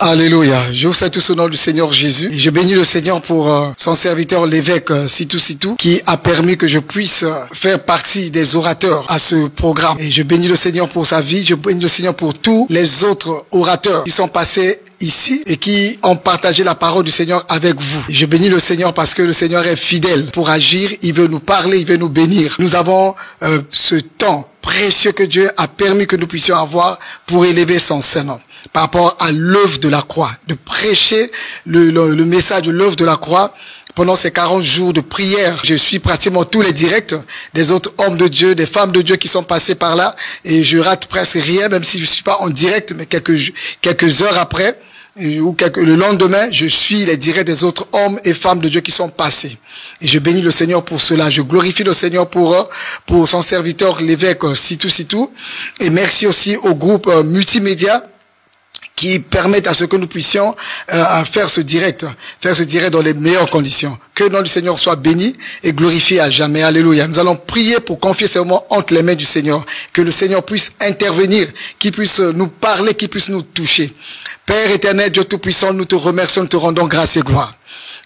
Alléluia. Je vous salue tous au nom du Seigneur Jésus. Et je bénis le Seigneur pour son serviteur, l'évêque Sitou, qui a permis que je puisse faire partie des orateurs à ce programme. Et je bénis le Seigneur pour sa vie. Je bénis le Seigneur pour tous les autres orateurs qui sont passés ici et qui ont partagé la parole du Seigneur avec vous. Et je bénis le Seigneur parce que le Seigneur est fidèle pour agir. Il veut nous parler, il veut nous bénir. Nous avons ce temps précieux que Dieu a permis que nous puissions avoir pour élever son Saint-Nom par rapport à l'œuvre de la croix, de prêcher le message de l'œuvre de la croix. Pendant ces 40 jours de prière, je suis pratiquement tous les directs des autres hommes de Dieu, des femmes de Dieu qui sont passés par là, et je rate presque rien, même si je suis pas en direct, mais quelques heures après, ou le lendemain, je suis les directs des autres hommes et femmes de Dieu qui sont passés. Et je bénis le Seigneur pour cela. Je glorifie le Seigneur pour son serviteur, l'évêque Sitou. Et merci aussi au groupe multimédia qui permettent à ce que nous puissions faire ce direct dans les meilleures conditions. Que le nom du Seigneur soit béni et glorifié à jamais. Alléluia. Nous allons prier pour confier ces moments entre les mains du Seigneur. Que le Seigneur puisse intervenir, qu'il puisse nous parler, qu'il puisse nous toucher. Père éternel, Dieu Tout-Puissant, nous te remercions, nous te rendons grâce et gloire.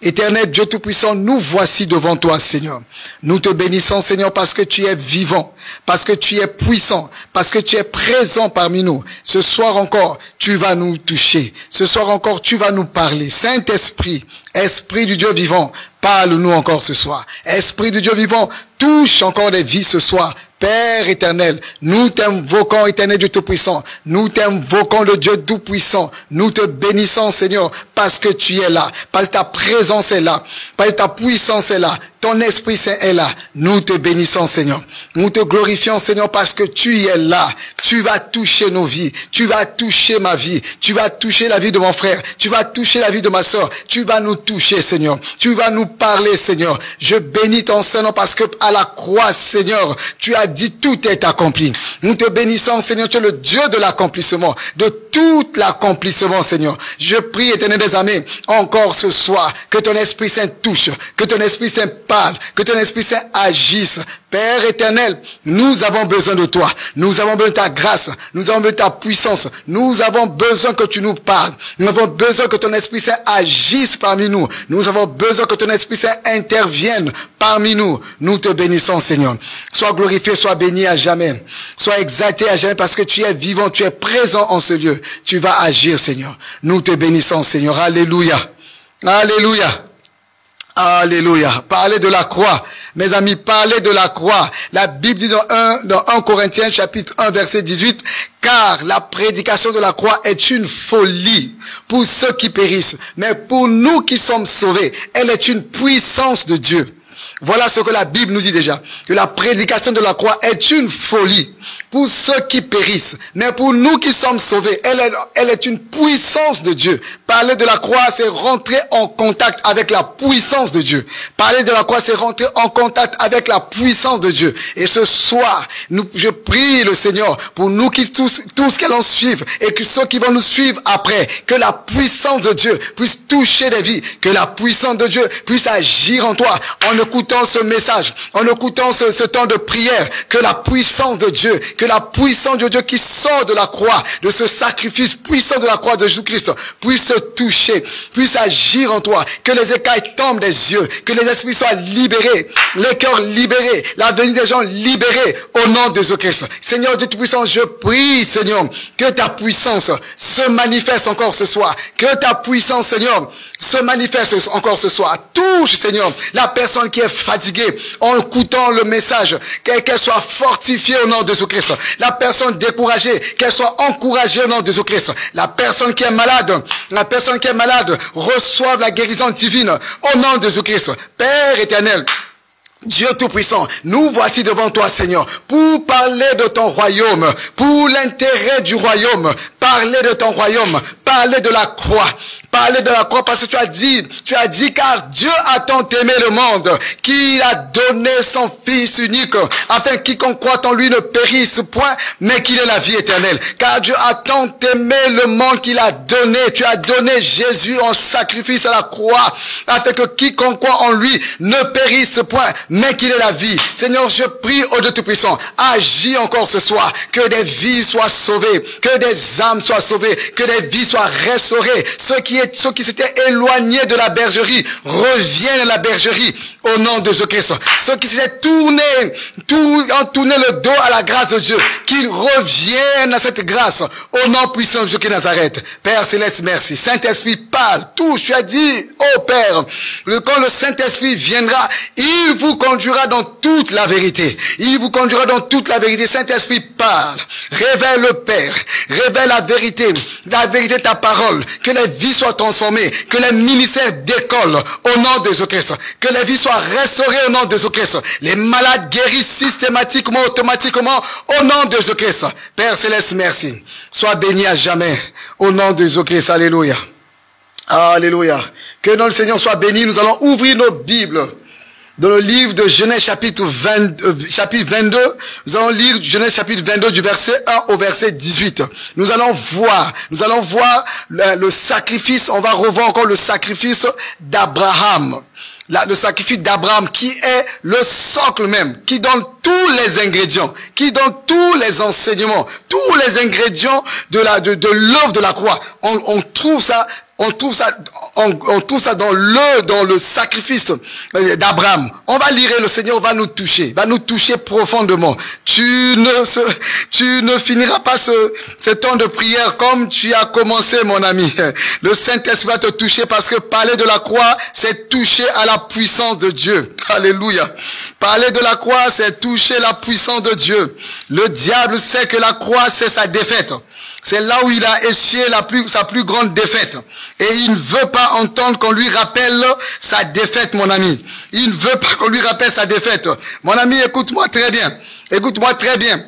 Éternel Dieu Tout-Puissant, nous voici devant toi, Seigneur. Nous te bénissons, Seigneur, parce que tu es vivant, parce que tu es puissant, parce que tu es présent parmi nous. Ce soir encore, tu vas nous toucher. Ce soir encore, tu vas nous parler. Saint-Esprit, Esprit du Dieu vivant, parle-nous encore ce soir. Esprit du Dieu vivant, touche encore des vies ce soir. Père éternel, nous t'invoquons, éternel Dieu Tout-Puissant. Nous t'invoquons, le Dieu Tout-Puissant. Nous te bénissons, Seigneur, parce que tu es là, parce que ta présence est là, parce que ta puissance est là. Ton Esprit Saint est là. Nous te bénissons, Seigneur. Nous te glorifions, Seigneur, parce que tu es là. Tu vas toucher nos vies. Tu vas toucher ma vie. Tu vas toucher la vie de mon frère. Tu vas toucher la vie de ma soeur. Tu vas nous toucher, Seigneur. Tu vas nous parler, Seigneur. Je bénis ton Seigneur parce que à la croix, Seigneur, tu as dit tout est accompli. Nous te bénissons, Seigneur. Tu es le Dieu de l'accomplissement, de tout l'accomplissement, Seigneur. Je prie, Éternel des armées, encore ce soir, que ton Esprit Saint touche, que ton Esprit Saint parle, que ton Esprit Saint agisse. Père éternel, nous avons besoin de toi. Nous avons besoin de ta grâce. Nous avons besoin de ta puissance. Nous avons besoin que tu nous parles. Nous avons besoin que ton Esprit Saint agisse parmi nous. Nous avons besoin que ton Esprit Saint intervienne parmi nous. Nous te bénissons, Seigneur. Sois glorifié, sois béni à jamais. Sois exalté à jamais parce que tu es vivant, tu es présent en ce lieu. Tu vas agir, Seigneur. Nous te bénissons, Seigneur. Alléluia. Alléluia. Alléluia. Parlez de la croix. Mes amis, parlez de la croix. La Bible dit dans 1 Corinthiens chapitre 1 verset 18, car la prédication de la croix est une folie pour ceux qui périssent. Mais pour nous qui sommes sauvés, elle est une puissance de Dieu. Voilà ce que la Bible nous dit déjà. Que la prédication de la croix est une folie pour ceux qui périssent. Mais pour nous qui sommes sauvés, elle est une puissance de Dieu. Parler de la croix, c'est rentrer en contact avec la puissance de Dieu. Parler de la croix, c'est rentrer en contact avec la puissance de Dieu. Et ce soir, je prie le Seigneur pour nous qui tous qui allons suivre et que ceux qui vont nous suivre après, que la puissance de Dieu puisse toucher des vies, que la puissance de Dieu puisse agir en toi en écoutant ce message, en écoutant ce temps de prière, que la puissance de Dieu, que la puissance de Dieu qui sort de la croix, de ce sacrifice puissant de la croix de Jésus-Christ, puisse se toucher, puisse agir en toi, que les écailles tombent des yeux, que les esprits soient libérés, les cœurs libérés, la venue des gens libérés au nom de Jésus-Christ. Seigneur Dieu Tout-Puissant, je prie, Seigneur, que ta puissance se manifeste encore ce soir, que ta puissance, Seigneur, se manifeste encore ce soir. Touche, Seigneur, la personne qui est fatiguée en écoutant le message, qu'elle soit fortifiée au nom de Jésus-Christ. La personne découragée, qu'elle soit encouragée au nom de Jésus-Christ. La personne qui est malade reçoive la guérison divine au nom de Jésus-Christ. Père éternel, Dieu Tout-Puissant, nous voici devant toi, Seigneur, pour parler de ton royaume, pour l'intérêt du royaume, parler de ton royaume, parler de la croix, parce que tu as dit car Dieu a tant aimé le monde qu'il a donné son Fils unique, afin que quiconque croit en lui ne périsse point, mais qu'il ait la vie éternelle. Car Dieu a tant aimé le monde qu'il a donné, tu as donné Jésus en sacrifice à la croix, afin que quiconque croit en lui ne périsse point, mais qu'il ait la vie. Seigneur, je prie au Dieu Tout-Puissant, agis encore ce soir, que des vies soient sauvées, que des âmes soient sauvées, que des vies soient restaurées. Ceux qui s'étaient éloignés de la bergerie reviennent à la bergerie au nom de Jésus-Christ. Ceux qui s'étaient ont tourné le dos à la grâce de Dieu, qu'ils reviennent à cette grâce au nom puissant de Jésus-Christ de Nazareth. Père Céleste, merci. Saint-Esprit, parle, touche. Tu as dit, oh Père, quand le Saint-Esprit viendra, il vous conduira dans toute la vérité. Il vous conduira dans toute la vérité. Saint-Esprit, parle. Révèle le Père. Révèle la vérité de ta parole. Que les vies soient transformées. Que les ministères décollent au nom de Jésus-Christ. Que les vies soient restaurées au nom de Jésus-Christ. Les malades guérissent systématiquement, automatiquement au nom de Jésus-Christ. Père Céleste, merci. Sois béni à jamais au nom de Jésus-Christ. Alléluia. Alléluia. Que notre Seigneur soit béni. Nous allons ouvrir nos Bibles dans le livre de Genèse chapitre 22. Nous allons lire Genèse chapitre 22 du verset 1 au verset 18. Nous allons voir le sacrifice. On va revoir encore le sacrifice d'Abraham. Le sacrifice d'Abraham qui est le socle même, qui donne tous les ingrédients, qui donne tous les enseignements, tous les ingrédients de l'œuvre de la croix. On trouve ça dans le sacrifice d'Abraham. On va lire et le Seigneur va nous toucher profondément. Tu ne finiras pas ce temps de prière comme tu as commencé, mon ami. Le Saint-Esprit va te toucher parce que parler de la croix, c'est toucher à la puissance de Dieu. Alléluia. Parler de la croix, c'est toucher la puissance de Dieu. Le diable sait que la croix, c'est sa défaite. C'est là où il a essuyé sa plus grande défaite. Et il ne veut pas entendre qu'on lui rappelle sa défaite, mon ami. Il ne veut pas qu'on lui rappelle sa défaite. Mon ami, écoute-moi très bien. Écoute-moi très bien.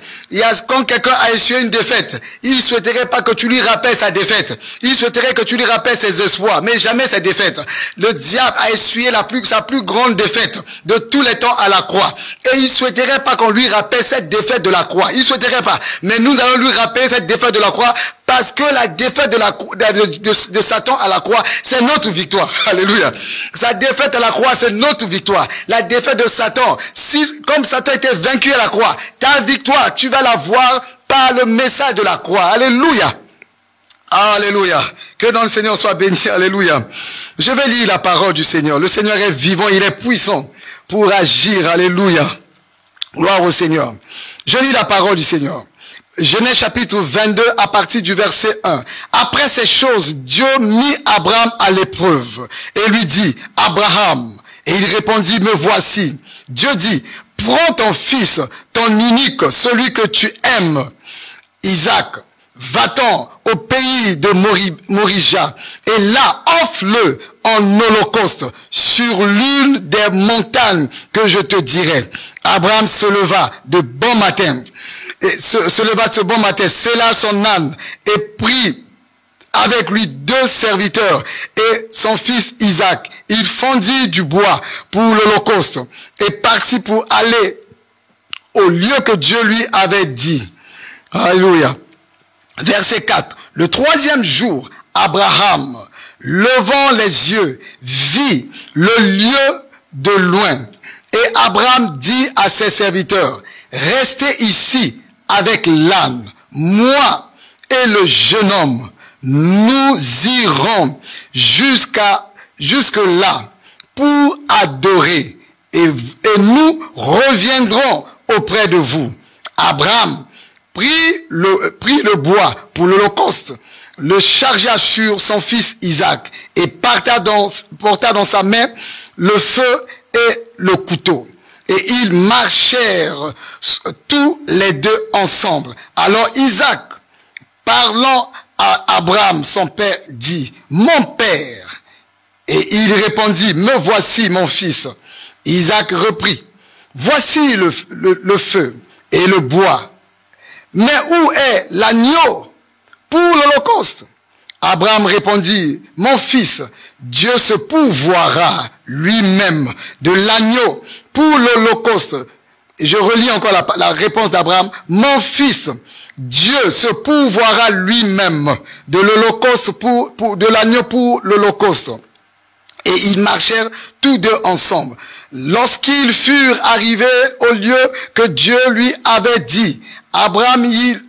Quand quelqu'un a essuyé une défaite, il souhaiterait pas que tu lui rappelles sa défaite. Il souhaiterait que tu lui rappelles ses espoirs, mais jamais sa défaite. Le diable a essuyé sa plus grande défaite de tous les temps à la croix. Et il souhaiterait pas qu'on lui rappelle cette défaite de la croix. Il souhaiterait pas. Mais nous allons lui rappeler cette défaite de la croix parce que la défaite de Satan à la croix, c'est notre victoire. Alléluia. Sa défaite à la croix, c'est notre victoire. La défaite de Satan, comme Satan était vaincu à la croix, ta victoire, tu vas la voir par le message de la croix. Alléluia. Alléluia. Que dans le Seigneur soit béni. Alléluia. Je vais lire la parole du Seigneur. Le Seigneur est vivant, il est puissant pour agir. Alléluia. Gloire au Seigneur. Je lis la parole du Seigneur. Genèse chapitre 22 à partir du verset 1. Après ces choses, Dieu mit Abraham à l'épreuve et lui dit, Abraham. Et il répondit, me voici. Dieu dit, prends ton fils, ton unique, celui que tu aimes, Isaac. Va-t'en au pays de Morija et là offre-le en holocauste sur l'une des montagnes que je te dirai. Abraham se leva de bon matin, sella son âne et prit avec lui 2 serviteurs et son fils Isaac. Il fendit du bois pour l'holocauste et partit pour aller au lieu que Dieu lui avait dit. Alléluia. Verset 4. Le 3e jour, Abraham, levant les yeux, vit le lieu de loin. Et Abraham dit à ses serviteurs, restez ici avec l'âne. Moi et le jeune homme, nous irons jusque là pour adorer et nous reviendrons auprès de vous. Abraham prit le bois pour l'holocauste, le chargea sur son fils Isaac et porta dans sa main le feu et le couteau. Et ils marchèrent tous les deux ensemble. Alors Isaac, parlant à Abraham, son père, dit, mon père. Et il répondit, me voici mon fils. Isaac reprit, voici le feu et le bois. Mais où est l'agneau pour l'holocauste? Abraham répondit, mon fils, Dieu se pourvoira lui-même de l'agneau pour l'holocauste. Et je relis encore la réponse d'Abraham, mon fils, Dieu se pourvoira lui-même de l'holocauste de l'agneau pour l'holocauste. Et ils marchèrent tous deux ensemble. Lorsqu'ils furent arrivés au lieu que Dieu lui avait dit, Abraham il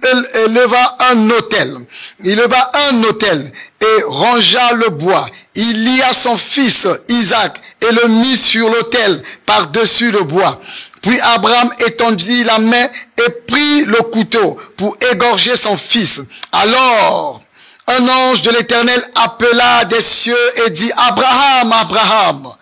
éleva un autel. Il éleva un autel et rangea le bois. Il lia son fils Isaac et le mit sur l'autel par-dessus le bois. Puis Abraham étendit la main et prit le couteau pour égorger son fils. Alors, un ange de l'Éternel appela des cieux et dit, Abraham, Abraham.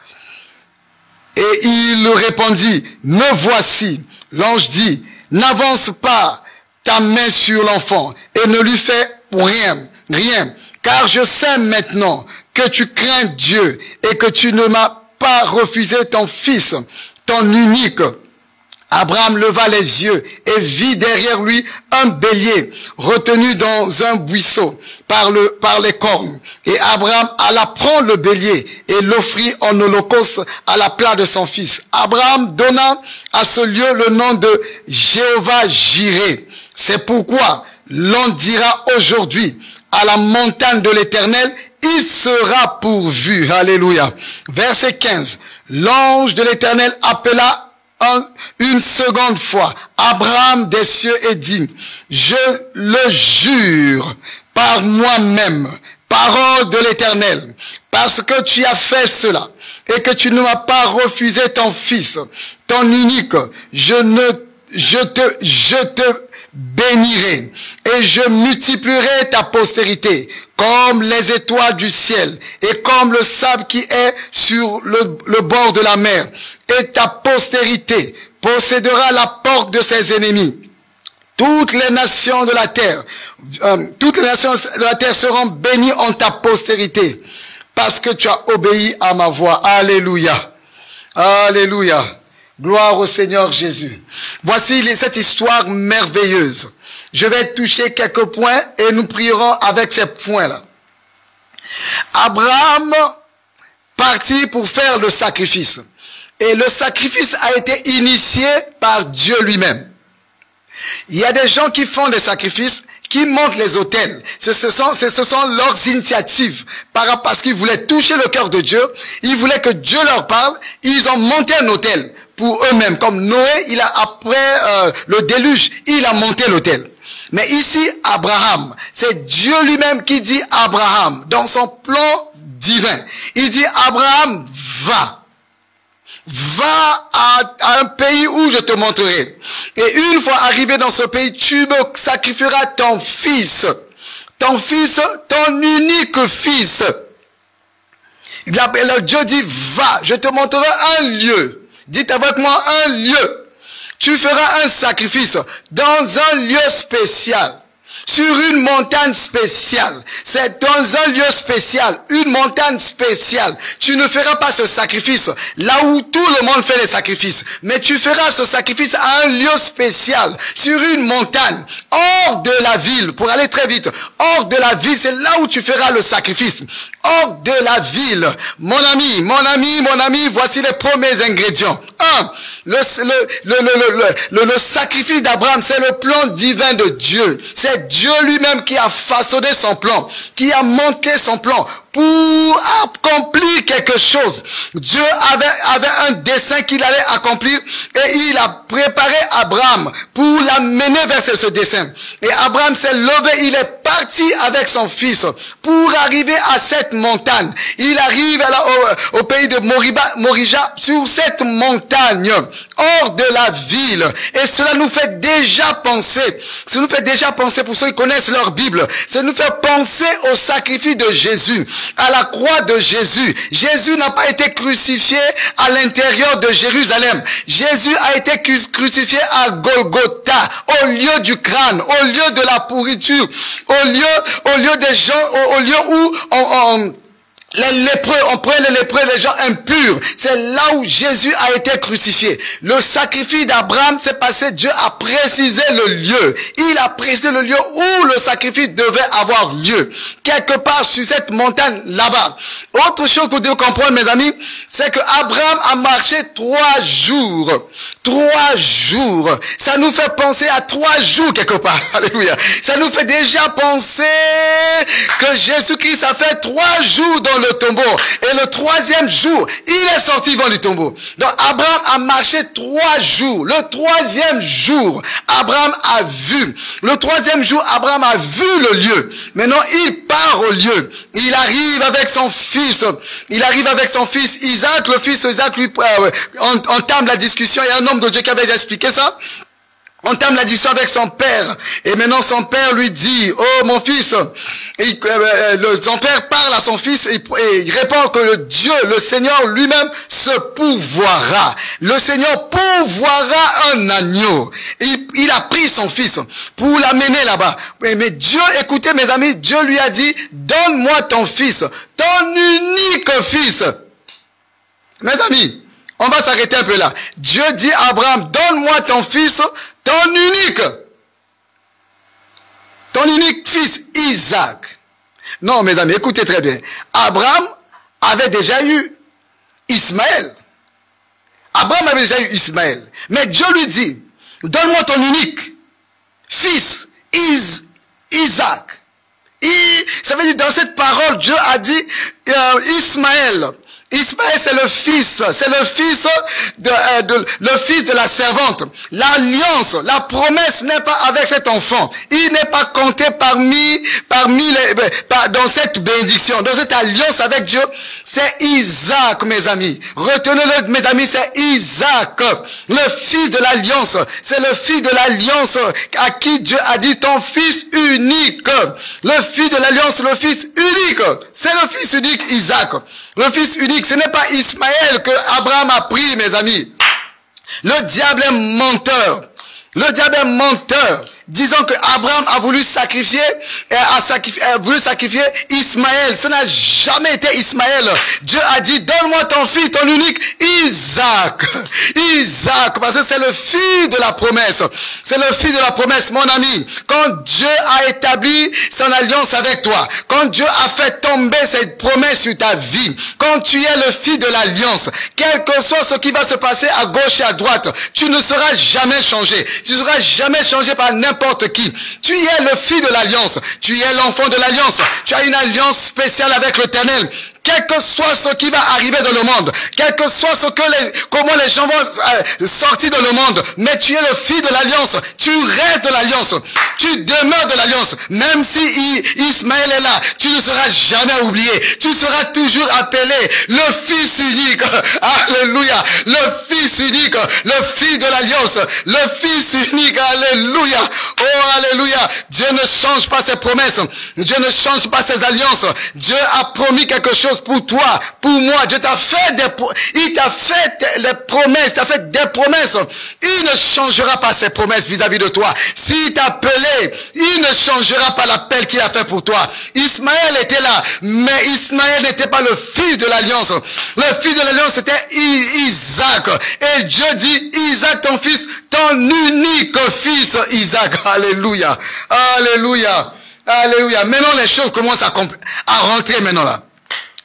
Et il répondit, me voici. L'ange dit, n'avance pas ta main sur l'enfant et ne lui fais rien, car je sais maintenant que tu crains Dieu et que tu ne m'as pas refusé ton fils, ton unique. Abraham leva les yeux et vit derrière lui un bélier retenu dans un buisson par les cornes. Et Abraham alla prendre le bélier et l'offrit en holocauste à la place de son fils. Abraham donna à ce lieu le nom de Jéhovah-Jireh. C'est pourquoi l'on dira aujourd'hui à la montagne de l'Éternel, il sera pourvu. Alléluia. Verset 15. L'ange de l'Éternel appela une seconde fois Abraham des cieux et dit, je le jure par moi-même, parole de l'Éternel, parce que tu as fait cela et que tu ne m'as pas refusé ton fils, ton unique, je te bénirai et je multiplierai ta postérité comme les étoiles du ciel et comme le sable qui est sur le bord de la mer. Et ta postérité possédera la porte de ses ennemis. Toutes les nations de la terre seront bénies en ta postérité parce que tu as obéi à ma voix. Alléluia. Alléluia. Gloire au Seigneur Jésus. Voici cette histoire merveilleuse. Je vais toucher quelques points et nous prierons avec ces points-là. Abraham partit pour faire le sacrifice. Et le sacrifice a été initié par Dieu lui-même. Il y a des gens qui font des sacrifices, qui montent les autels. Ce sont leurs initiatives. Parce qu'ils voulaient toucher le cœur de Dieu. Ils voulaient que Dieu leur parle. Ils ont monté un autel pour eux-mêmes. Comme Noé, après le déluge, il a monté l'autel. Mais ici, Abraham, c'est Dieu lui-même qui dit Abraham, dans son plan divin. Il dit Abraham, va à un pays où je te montrerai. Et une fois arrivé dans ce pays, tu me sacrifieras ton fils, ton unique fils. Dieu dit, va, je te montrerai un lieu. Dites avec moi, un lieu. Tu feras un sacrifice dans un lieu spécial. Sur une montagne spéciale. C'est dans un lieu spécial, une montagne spéciale. Tu ne feras pas ce sacrifice là où tout le monde fait les sacrifices. Mais tu feras ce sacrifice à un lieu spécial, sur une montagne, hors de la ville, pour aller très vite. Hors de la ville, c'est là où tu feras le sacrifice. Hors de la ville. Mon ami, voici les premiers ingrédients. 1. Le sacrifice d'Abraham, c'est le plan divin de Dieu. C'est Dieu lui-même qui a façonné son plan, qui a monté son plan pour accomplir quelque chose. Dieu avait un dessein qu'il allait accomplir et il a préparé Abraham pour l'amener vers ce dessein. Et Abraham s'est levé, il est parti avec son fils pour arriver à cette montagne. Il arrive au pays de Morija, sur cette montagne, hors de la ville. Et cela nous fait déjà penser, pour ceux qui connaissent leur Bible, ça nous fait penser au sacrifice de Jésus, à la croix de Jésus. Jésus n'a pas été crucifié à l'intérieur de Jérusalem. Jésus a été crucifié à Golgotha, au lieu du crâne, au lieu de la pourriture, au lieu des gens, au lieu où les lépreux, on prenait les lépreux, les gens impurs. C'est là où Jésus a été crucifié. Le sacrifice d'Abraham s'est passé, Dieu a précisé le lieu. Il a précisé le lieu où le sacrifice devait avoir lieu. Quelque part sur cette montagne là-bas. Autre chose que vous devez comprendre, mes amis, c'est que Abraham a marché 3 jours. 3 jours. Ça nous fait penser à 3 jours quelque part. Alléluia. Ça nous fait déjà penser que Jésus-Christ a fait 3 jours dans le le tombeau. Et le troisième jour, il est sorti vivant du tombeau. Donc Abraham a marché 3 jours. Le troisième jour, Abraham a vu. Le troisième jour, Abraham a vu le lieu. Maintenant, il part au lieu. Il arrive avec son fils. Il arrive avec son fils Isaac. Le fils Isaac lui entame la discussion. Il y a un homme de Dieu qui avait déjà expliqué ça. On entame la discussion avec son père. Et maintenant son père lui dit, oh mon fils, son père parle à son fils et il répond que le Dieu, le Seigneur lui-même se pourvoira. Le Seigneur pourvoira un agneau. Il a pris son fils pour l'amener là-bas. Mais Dieu, écoutez mes amis, Dieu lui a dit, donne-moi ton fils, ton unique fils. Mes amis, on va s'arrêter un peu là. Dieu dit à Abraham, donne-moi ton fils, ton unique fils, Isaac. Non, mes amis, écoutez très bien. Abraham avait déjà eu Ismaël. Abraham avait déjà eu Ismaël. Mais Dieu lui dit, donne-moi ton unique fils, Isaac. Ça veut dire, dans cette parole, Dieu a dit, Ismaël, c'est le fils de la servante. L'alliance, la promesse n'est pas avec cet enfant. Il n'est pas compté dans cette bénédiction, dans cette alliance avec Dieu. C'est Isaac, mes amis. Retenez-le, mes amis, c'est Isaac, le fils de l'alliance. C'est le fils de l'alliance à qui Dieu a dit ton fils unique. Le fils de l'alliance, le fils unique. C'est le fils unique, Isaac. Le fils unique, ce n'est pas Ismaël que Abraham a pris, mes amis. Le diable est menteur. Le diable est menteur. Disons que Abraham a voulu sacrifier Ismaël. Ce n'a jamais été Ismaël. Dieu a dit, donne-moi ton fils, ton unique, Isaac. Isaac, parce que c'est le fils de la promesse. C'est le fils de la promesse, mon ami. Quand Dieu a établi son alliance avec toi, quand Dieu a fait tomber cette promesse sur ta vie, quand tu es le fils de l'alliance, quel que soit ce qui va se passer à gauche et à droite, tu ne seras jamais changé. Tu ne seras jamais changé par n'importe qui. Tu es le fils de l'alliance. Tu es l'enfant de l'alliance. Tu as une alliance spéciale avec l'Éternel. Quel que soit ce qui va arriver dans le monde, quel que soit comment les gens vont sortir dans le monde, mais tu es le fils de l'alliance, tu restes de l'alliance, tu demeures de l'alliance, même si Ismaël est là, tu ne seras jamais oublié, tu seras toujours appelé le fils unique, alléluia, le fils unique, le fils de l'alliance, le fils unique, alléluia, oh alléluia, Dieu ne change pas ses promesses, Dieu ne change pas ses alliances, Dieu a promis quelque chose pour toi, pour moi. Dieu t'a fait il t'a fait les promesses, t'a fait des promesses. Il ne changera pas ses promesses vis-à-vis de toi. S'il t'a appelé, il ne changera pas l'appel qu'il a fait pour toi. Ismaël était là, mais Ismaël n'était pas le fils de l'alliance. Le fils de l'alliance c'était Isaac. Et Dieu dit, Isaac ton fils, ton unique fils, Isaac. Alléluia. Alléluia. Alléluia. Maintenant les choses commencent à rentrer maintenant là.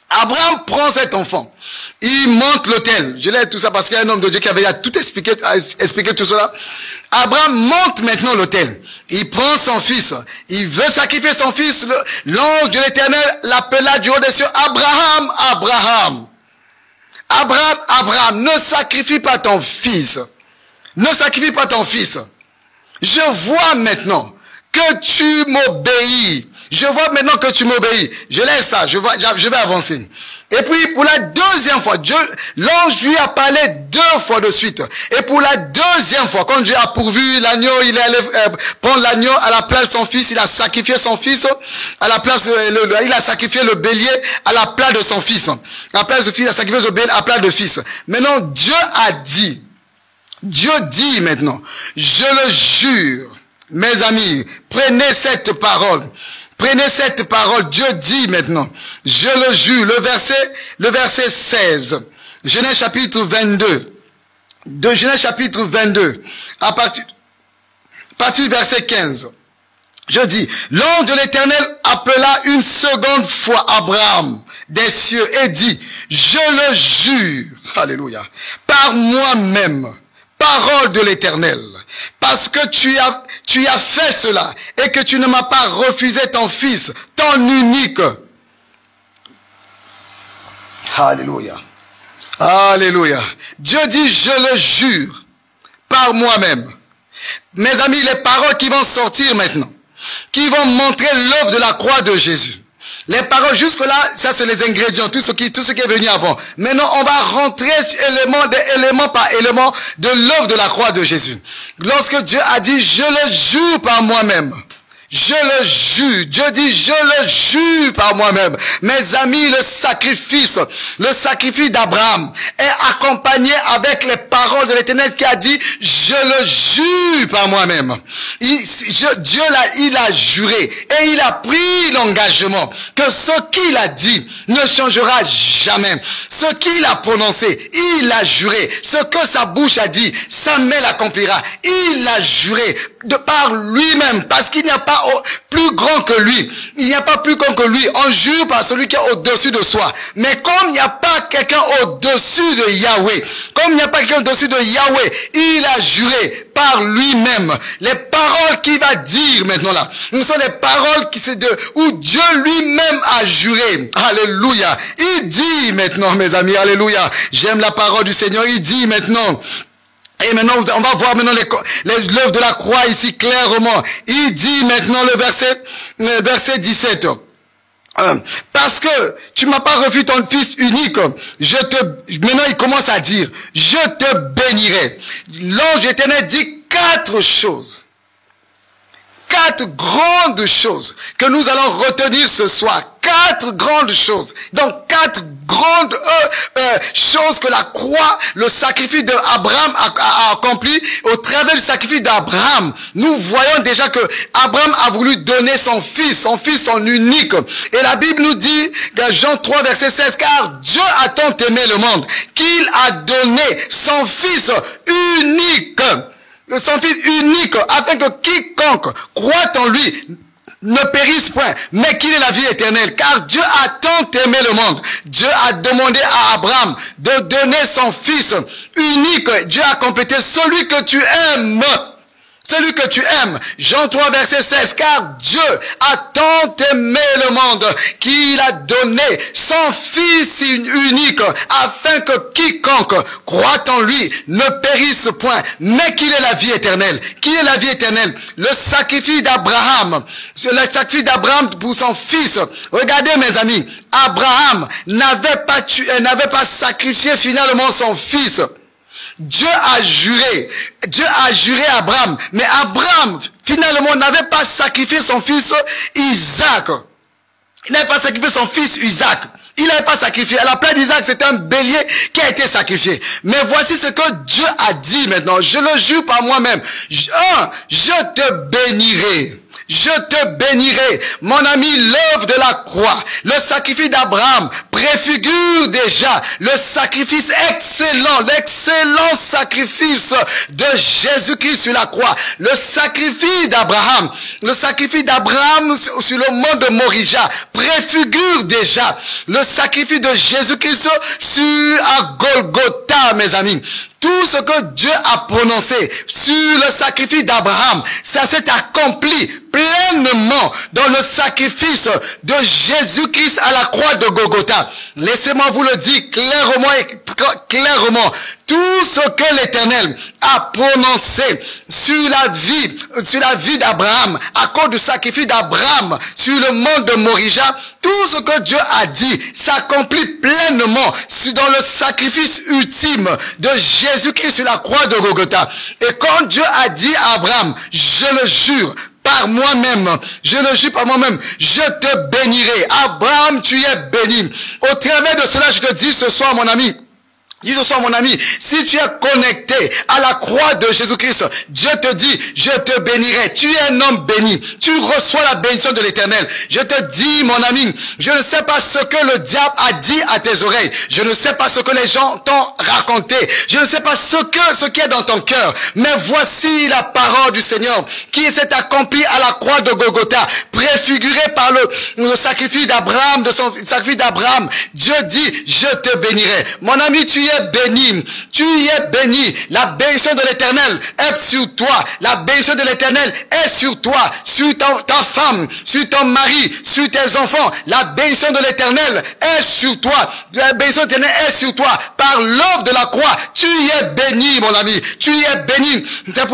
Abraham prend cet enfant, il monte l'autel. Je l'ai tout ça parce qu'il y a un homme de Dieu qui avait tout expliqué tout cela. Abraham monte maintenant l'autel. Il prend son fils, il veut sacrifier son fils. L'ange de l'Éternel l'appela du haut des cieux, Abraham, Abraham. Abraham, Abraham, ne sacrifie pas ton fils. Ne sacrifie pas ton fils. Je vois maintenant que tu m'obéis. Je vois maintenant que tu m'obéis. Je laisse ça, je vais avancer. Et puis, pour la deuxième fois, l'ange lui a parlé 2 fois de suite. Et pour la deuxième fois, quand Dieu a pourvu l'agneau, il est allé prendre l'agneau à la place de son fils. Il a sacrifié son fils à la place, il a sacrifié le bélier à la place de son fils. À la place de fils, il a sacrifié le bélier à la place de fils. Maintenant, Dieu dit maintenant, je le jure, mes amis, prenez cette parole. Prenez cette parole. Dieu dit maintenant, je le jure, le verset 16. Genèse chapitre 22. De Genèse chapitre 22. À partir du verset 15. Je dis, l'ange de l'Éternel appela une seconde fois Abraham des cieux et dit, je le jure, alléluia, par moi-même, parole de l'Éternel, parce que tu as fait cela et que tu ne m'as pas refusé ton fils, ton unique. Alléluia. Alléluia. Dieu dit, je le jure par moi-même. Mes amis, les paroles qui vont sortir maintenant, qui vont montrer l'œuvre de la croix de Jésus. Les paroles jusque-là, ça c'est les ingrédients, tout ce qui est venu avant. Maintenant, on va rentrer élément par élément de l'œuvre de la croix de Jésus. Lorsque Dieu a dit, je le jure par moi-même. Je le jure. Dieu dit, je le jure par moi-même. Mes amis, le sacrifice d'Abraham est accompagné avec les paroles de l'Éternel qui a dit, je le jure par moi-même. Dieu il a juré et il a pris l'engagement que ce qu'il a dit ne changera jamais. Ce qu'il a prononcé, il a juré. Ce que sa bouche a dit, sa main l'accomplira. Il a juré de par lui-même, parce qu'il n'y a pas plus grand que lui. Il n'y a pas plus grand que lui. On jure par celui qui est au-dessus de soi. Mais comme il n'y a pas quelqu'un au-dessus de Yahweh, il a juré par lui-même. Les paroles qu'il va dire maintenant là, ce sont les paroles où Dieu lui-même a juré. Alléluia. Il dit maintenant, mes amis, alléluia. J'aime la parole du Seigneur. Il dit maintenant, et maintenant, on va voir maintenant l'œuvre de la croix ici clairement. Il dit maintenant le verset 17. Parce que tu m'as pas refusé ton fils unique, maintenant il commence à dire, je te bénirai. L'ange éternel dit 4 choses. 4 grandes choses que nous allons retenir ce soir. 4 grandes choses. Donc 4 grandes choses que la croix, le sacrifice d'Abraham a accompli. Au travers du sacrifice d'Abraham, nous voyons déjà que Abraham a voulu donner son fils son unique. Et la Bible nous dit, dans Jean 3 verset 16, car Dieu a tant aimé le monde qu'il a donné son fils unique. Son fils unique, afin que quiconque croit en lui ne périsse point, mais qu'il ait la vie éternelle. Car Dieu a tant aimé le monde. Dieu a demandé à Abraham de donner son fils unique. Dieu a complété celui que tu aimes. Celui que tu aimes. Jean 3 verset 16. Car Dieu a tant aimé le monde qu'il a donné son fils unique afin que quiconque croit en lui ne périsse point, mais qu'il ait la vie éternelle. Qui est la vie éternelle? Le sacrifice d'Abraham. Le sacrifice d'Abraham pour son fils. Regardez mes amis. Abraham n'avait pas sacrifié finalement son fils. Dieu a juré à Abraham, mais Abraham finalement n'avait pas sacrifié son fils Isaac. Il n'avait pas sacrifié son fils Isaac. Il n'avait pas sacrifié. À la place d'Isaac, c'était un bélier qui a été sacrifié. Mais voici ce que Dieu a dit maintenant. Je le jure par moi-même. Je te bénirai. Je te bénirai. Mon ami, l'œuvre de la croix, le sacrifice d'Abraham préfigure déjà le sacrifice excellent, l'excellent sacrifice de Jésus-Christ sur la croix. Le sacrifice d'Abraham sur le mont de Morija préfigure déjà le sacrifice de Jésus-Christ à Golgotha, mes amis. Tout ce que Dieu a prononcé sur le sacrifice d'Abraham, ça s'est accompli pleinement dans le sacrifice de Jésus-Christ à la croix de Golgotha. Laissez-moi vous le dire clairement. Tout ce que l'Éternel a prononcé sur la vie d'Abraham, à cause du sacrifice d'Abraham sur le mont de Morija, tout ce que Dieu a dit s'accomplit pleinement dans le sacrifice ultime de Jésus-Christ sur la croix de Golgotha. Et quand Dieu a dit à Abraham, je le jure, par moi-même, je le jure par moi-même, je te bénirai. Abraham, tu es béni. Au travers de cela, je te dis ce soir, mon ami, si tu es connecté à la croix de Jésus-Christ, Dieu te dit, je te bénirai. Tu es un homme béni. Tu reçois la bénédiction de l'Éternel. Je te dis, mon ami, je ne sais pas ce que le diable a dit à tes oreilles. Je ne sais pas ce que les gens t'ont raconté. Je ne sais pas ce qui est dans ton cœur. Mais voici la parole du Seigneur qui s'est accomplie à la croix de Golgotha, préfigurée par le sacrifice d'Abraham, de son sacrifice d'Abraham. Dieu dit, je te bénirai. Mon ami, tu es es béni. Tu es béni. La bénédiction de l'Éternel est sur toi. La bénédiction de l'Éternel est sur toi, sur ta femme, sur ton mari, sur tes enfants. La bénédiction de l'Éternel est sur toi. La bénédiction de l'Éternel est sur toi. Par l'œuvre de la croix, tu es béni, mon ami. Tu es béni. C'est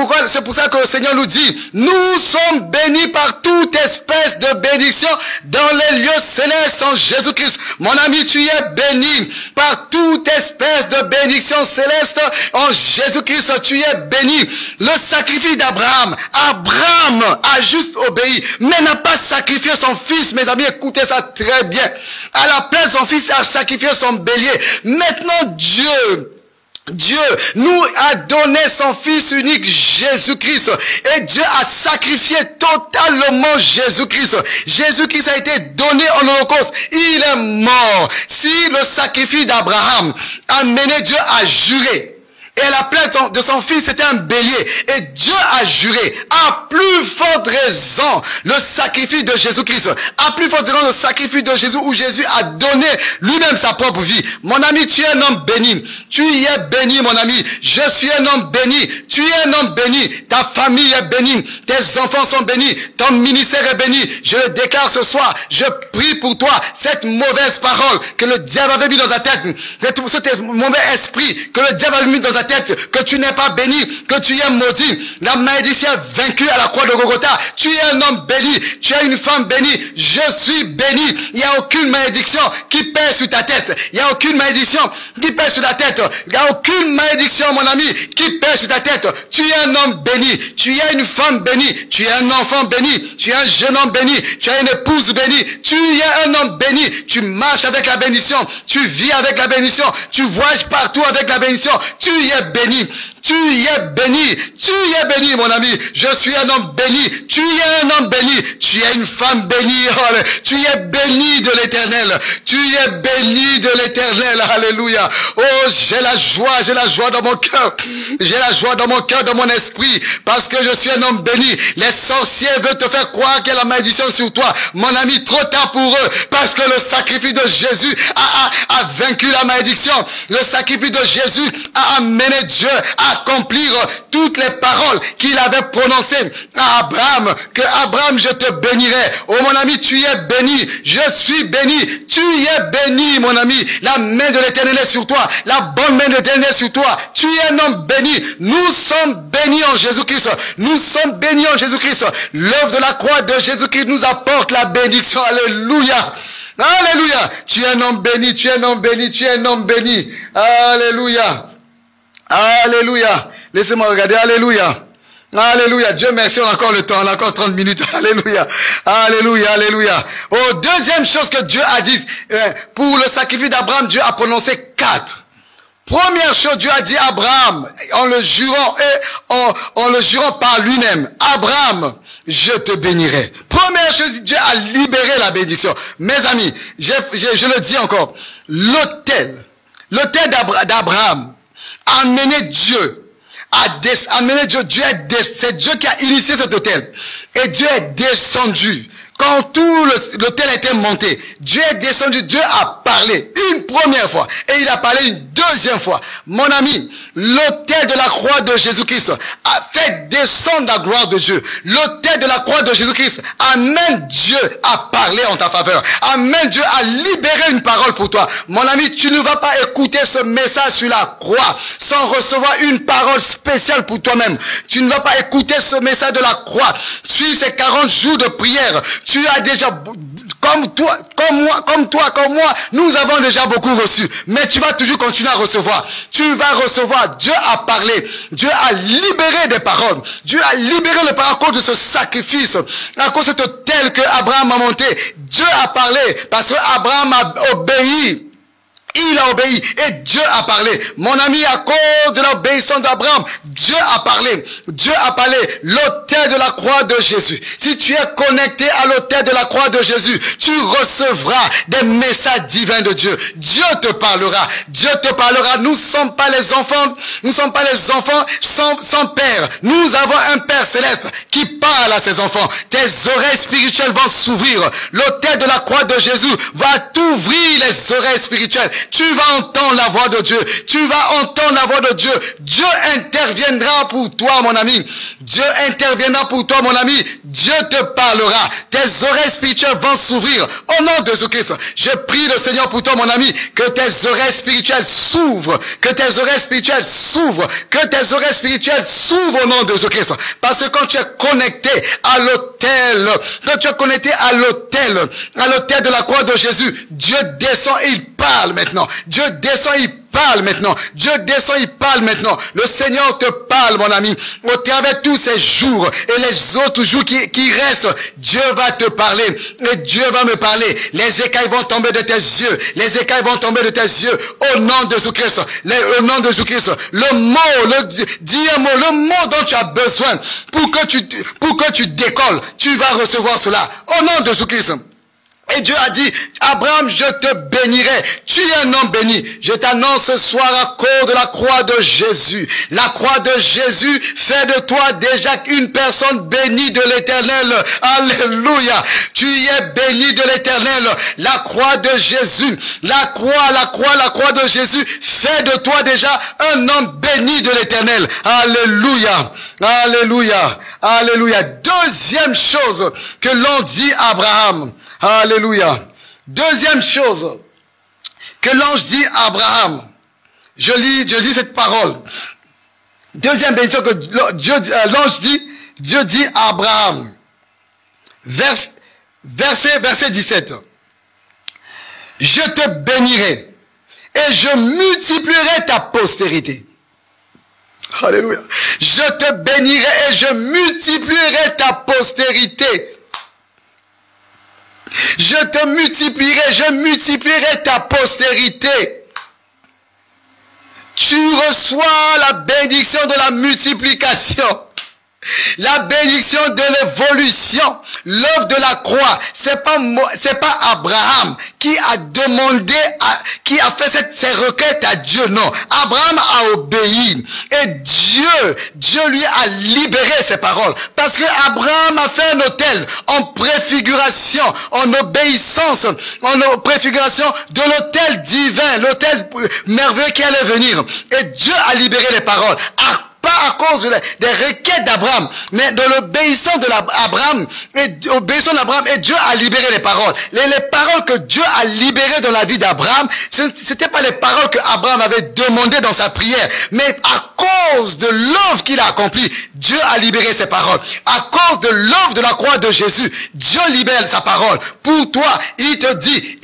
pour ça que le Seigneur nous dit, nous sommes bénis par toute espèce de bénédiction dans les lieux célestes en Jésus-Christ. Mon ami, tu es béni par toute espèce de bénédiction céleste en Jésus-Christ. Tu es béni. Le sacrifice d'Abraham, Abraham a juste obéi, mais n'a pas sacrifié son fils. Mes amis, écoutez ça très bien. À la place, son fils a sacrifié son bélier. Maintenant, Dieu nous a donné son Fils unique Jésus-Christ et Dieu a sacrifié totalement Jésus-Christ. Jésus-Christ a été donné en holocauste. Il est mort. Si le sacrifice d'Abraham a mené Dieu à jurer, et la place de son fils était un bélier. Et Dieu a juré, à plus forte raison, le sacrifice de Jésus-Christ. À plus forte raison, le sacrifice de Jésus, où Jésus a donné lui-même sa propre vie. Mon ami, tu es un homme béni. Tu y es béni, mon ami. Je suis un homme béni. Tu es un homme béni. Ta famille est bénie. Tes enfants sont bénis. Ton ministère est béni. Je le déclare ce soir. Je prie pour toi. Cette mauvaise parole que le diable avait mis dans ta tête. Ce mauvais esprit que le diable avait mis dans ta tête, que tu n'es pas béni, que tu es maudit. La malédiction est vaincue à la croix de Golgotha. Tu es un homme béni, tu es une femme bénie. Je suis béni. Il n'y a aucune malédiction qui pèse sur ta tête. Il n'y a aucune malédiction qui pèse sur ta tête. Il n'y a aucune malédiction, mon ami, qui pèse sur ta tête. Tu es un homme béni, tu es une femme bénie, tu es un enfant béni, tu es un jeune homme béni, tu es une épouse bénie, tu es un homme béni. Tu marches avec la bénédiction, tu vis avec la bénédiction, tu voyages partout avec la bénédiction. Tu es béni. Tu es béni. Tu es béni, mon ami. Je suis un homme béni. Tu es un homme béni. Tu es une femme bénie. Tu es béni de l'Éternel. Tu es béni de l'Éternel. Alléluia. Oh, j'ai la joie dans mon cœur. J'ai la joie dans mon cœur, dans mon esprit. Parce que je suis un homme béni. Les sorciers veulent te faire croire qu'il y a la malédiction sur toi. Mon ami, trop tard pour eux. Parce que le sacrifice de Jésus a vaincu la malédiction. Le sacrifice de Jésus a amené Dieu à accomplir toutes les paroles qu'il avait prononcées à Abraham. Que Abraham, je te bénirai. Oh mon ami, tu es béni. Je suis béni. Tu es béni, mon ami. La main de l'Éternel est sur toi. La bonne main de l'Éternel est sur toi. Tu es un homme béni. Nous sommes bénis en Jésus-Christ. Nous sommes bénis en Jésus-Christ. L'œuvre de la croix de Jésus-Christ nous apporte la bénédiction. Alléluia. Alléluia. Tu es un homme béni. Tu es un homme béni. Tu es un homme béni. Alléluia. Alléluia. Laissez-moi regarder. Alléluia. Alléluia. Dieu merci, on a encore le temps. On a encore 30 minutes. Alléluia. Alléluia. Alléluia. Oh, deuxième chose que Dieu a dit. Pour le sacrifice d'Abraham, Dieu a prononcé 4. Première chose, Dieu a dit à Abraham, en le jurant et en le jurant par lui-même. Abraham, je te bénirai. Première chose, Dieu a libéré la bénédiction. Mes amis, je le dis encore. L'autel d'Abraham a amené Dieu. C'est Dieu qui a initié cet autel. Et Dieu est descendu. Quand tout l'autel était monté, Dieu est descendu, Dieu a parlé une première fois. Et il a parlé une deuxième fois. Mon ami, l'autel de la croix de Jésus-Christ a fait descendre la gloire de Dieu. L'autel de la croix de Jésus-Christ amène Dieu à parler en ta faveur. Amène Dieu à libérer une parole pour toi. Mon ami, tu ne vas pas écouter ce message sur la croix sans recevoir une parole spéciale pour toi-même. Tu ne vas pas écouter ce message de la croix. Suivre ces 40 jours de prière. Tu as déjà, comme moi, nous avons déjà beaucoup reçu. Mais tu vas toujours continuer à recevoir. Tu vas recevoir. Dieu a parlé. Dieu a libéré des paroles. Dieu a libéré les paroles à cause de ce sacrifice. À cause de cet autel que Abraham a monté. Dieu a parlé parce que Abraham a obéi. Il a obéi et Dieu a parlé. Mon ami, à cause de l'obéissance d'Abraham, Dieu a parlé. Dieu a parlé. L'autel de la croix de Jésus. Si tu es connecté à l'autel de la croix de Jésus, tu recevras des messages divins de Dieu. Dieu te parlera. Dieu te parlera. Nous ne sommes pas les enfants. Nous ne sommes pas les enfants sans père. Nous avons un Père céleste qui parle à ses enfants. Tes oreilles spirituelles vont s'ouvrir. L'autel de la croix de Jésus va t'ouvrir les oreilles spirituelles. Tu tu vas entendre la voix de Dieu. Tu vas entendre la voix de Dieu. Dieu interviendra pour toi, mon ami. Dieu interviendra pour toi, mon ami. Dieu te parlera. Tes oreilles spirituelles vont s'ouvrir. Au nom de Jésus-Christ, je prie le Seigneur pour toi, mon ami, que tes oreilles spirituelles s'ouvrent. Que tes oreilles spirituelles s'ouvrent. Que tes oreilles spirituelles s'ouvrent au nom de Jésus-Christ. Parce que quand tu es connecté à l'autel, quand tu es connecté à l'autel de la croix de Jésus, Dieu descend et il parle maintenant. Dieu descend et il parle maintenant. Dieu descend, il parle maintenant. Le Seigneur te parle, mon ami. Au travers de tous ces jours et les autres jours qui restent, Dieu va te parler. Et Dieu va me parler. Les écailles vont tomber de tes yeux. Les écailles vont tomber de tes yeux. Au nom de Jésus-Christ. Au nom de Jésus-Christ. Le mot, dis un mot, le mot dont tu as besoin pour que tu décolles. Tu vas recevoir cela. Au nom de Jésus-Christ. Et Dieu a dit, Abraham, je te bénirai. Tu es un homme béni. Je t'annonce ce soir à cause de la croix de Jésus. La croix de Jésus fait de toi déjà une personne bénie de l'Éternel. Alléluia. Tu es béni de l'Éternel. La croix de Jésus. La croix de Jésus fait de toi déjà un homme béni de l'Éternel. Alléluia. Alléluia. Alléluia. Deuxième chose que l'on dit à Abraham. Alléluia. Deuxième chose que l'ange dit à Abraham. Je lis cette parole. Deuxième bénédiction que l'ange dit, Dieu dit à Abraham. Verset 17. Je te bénirai et je multiplierai ta postérité. Alléluia. Je te bénirai et je multiplierai ta postérité. Je multiplierai ta postérité. Tu reçois la bénédiction de la multiplication. La bénédiction de l'évolution, l'œuvre de la croix, c'est pas Abraham qui a demandé, qui a fait ces requêtes à Dieu, non. Abraham a obéi et Dieu lui a libéré ses paroles. Parce que Abraham a fait un autel en préfiguration, en obéissance, en préfiguration de l'autel divin, l'autel merveilleux qui allait venir. Et Dieu a libéré les paroles. Pas à cause des requêtes d'Abraham, mais de l'obéissance d'Abraham, et Dieu a libéré les paroles. Les paroles que Dieu a libérées dans la vie d'Abraham, ce n'étaient pas les paroles que Abraham avait demandées dans sa prière, mais à cause de l'œuvre qu'il a accomplie, Dieu a libéré ses paroles. À cause de l'œuvre de la croix de Jésus, Dieu libère sa parole. Pour toi, il te dit,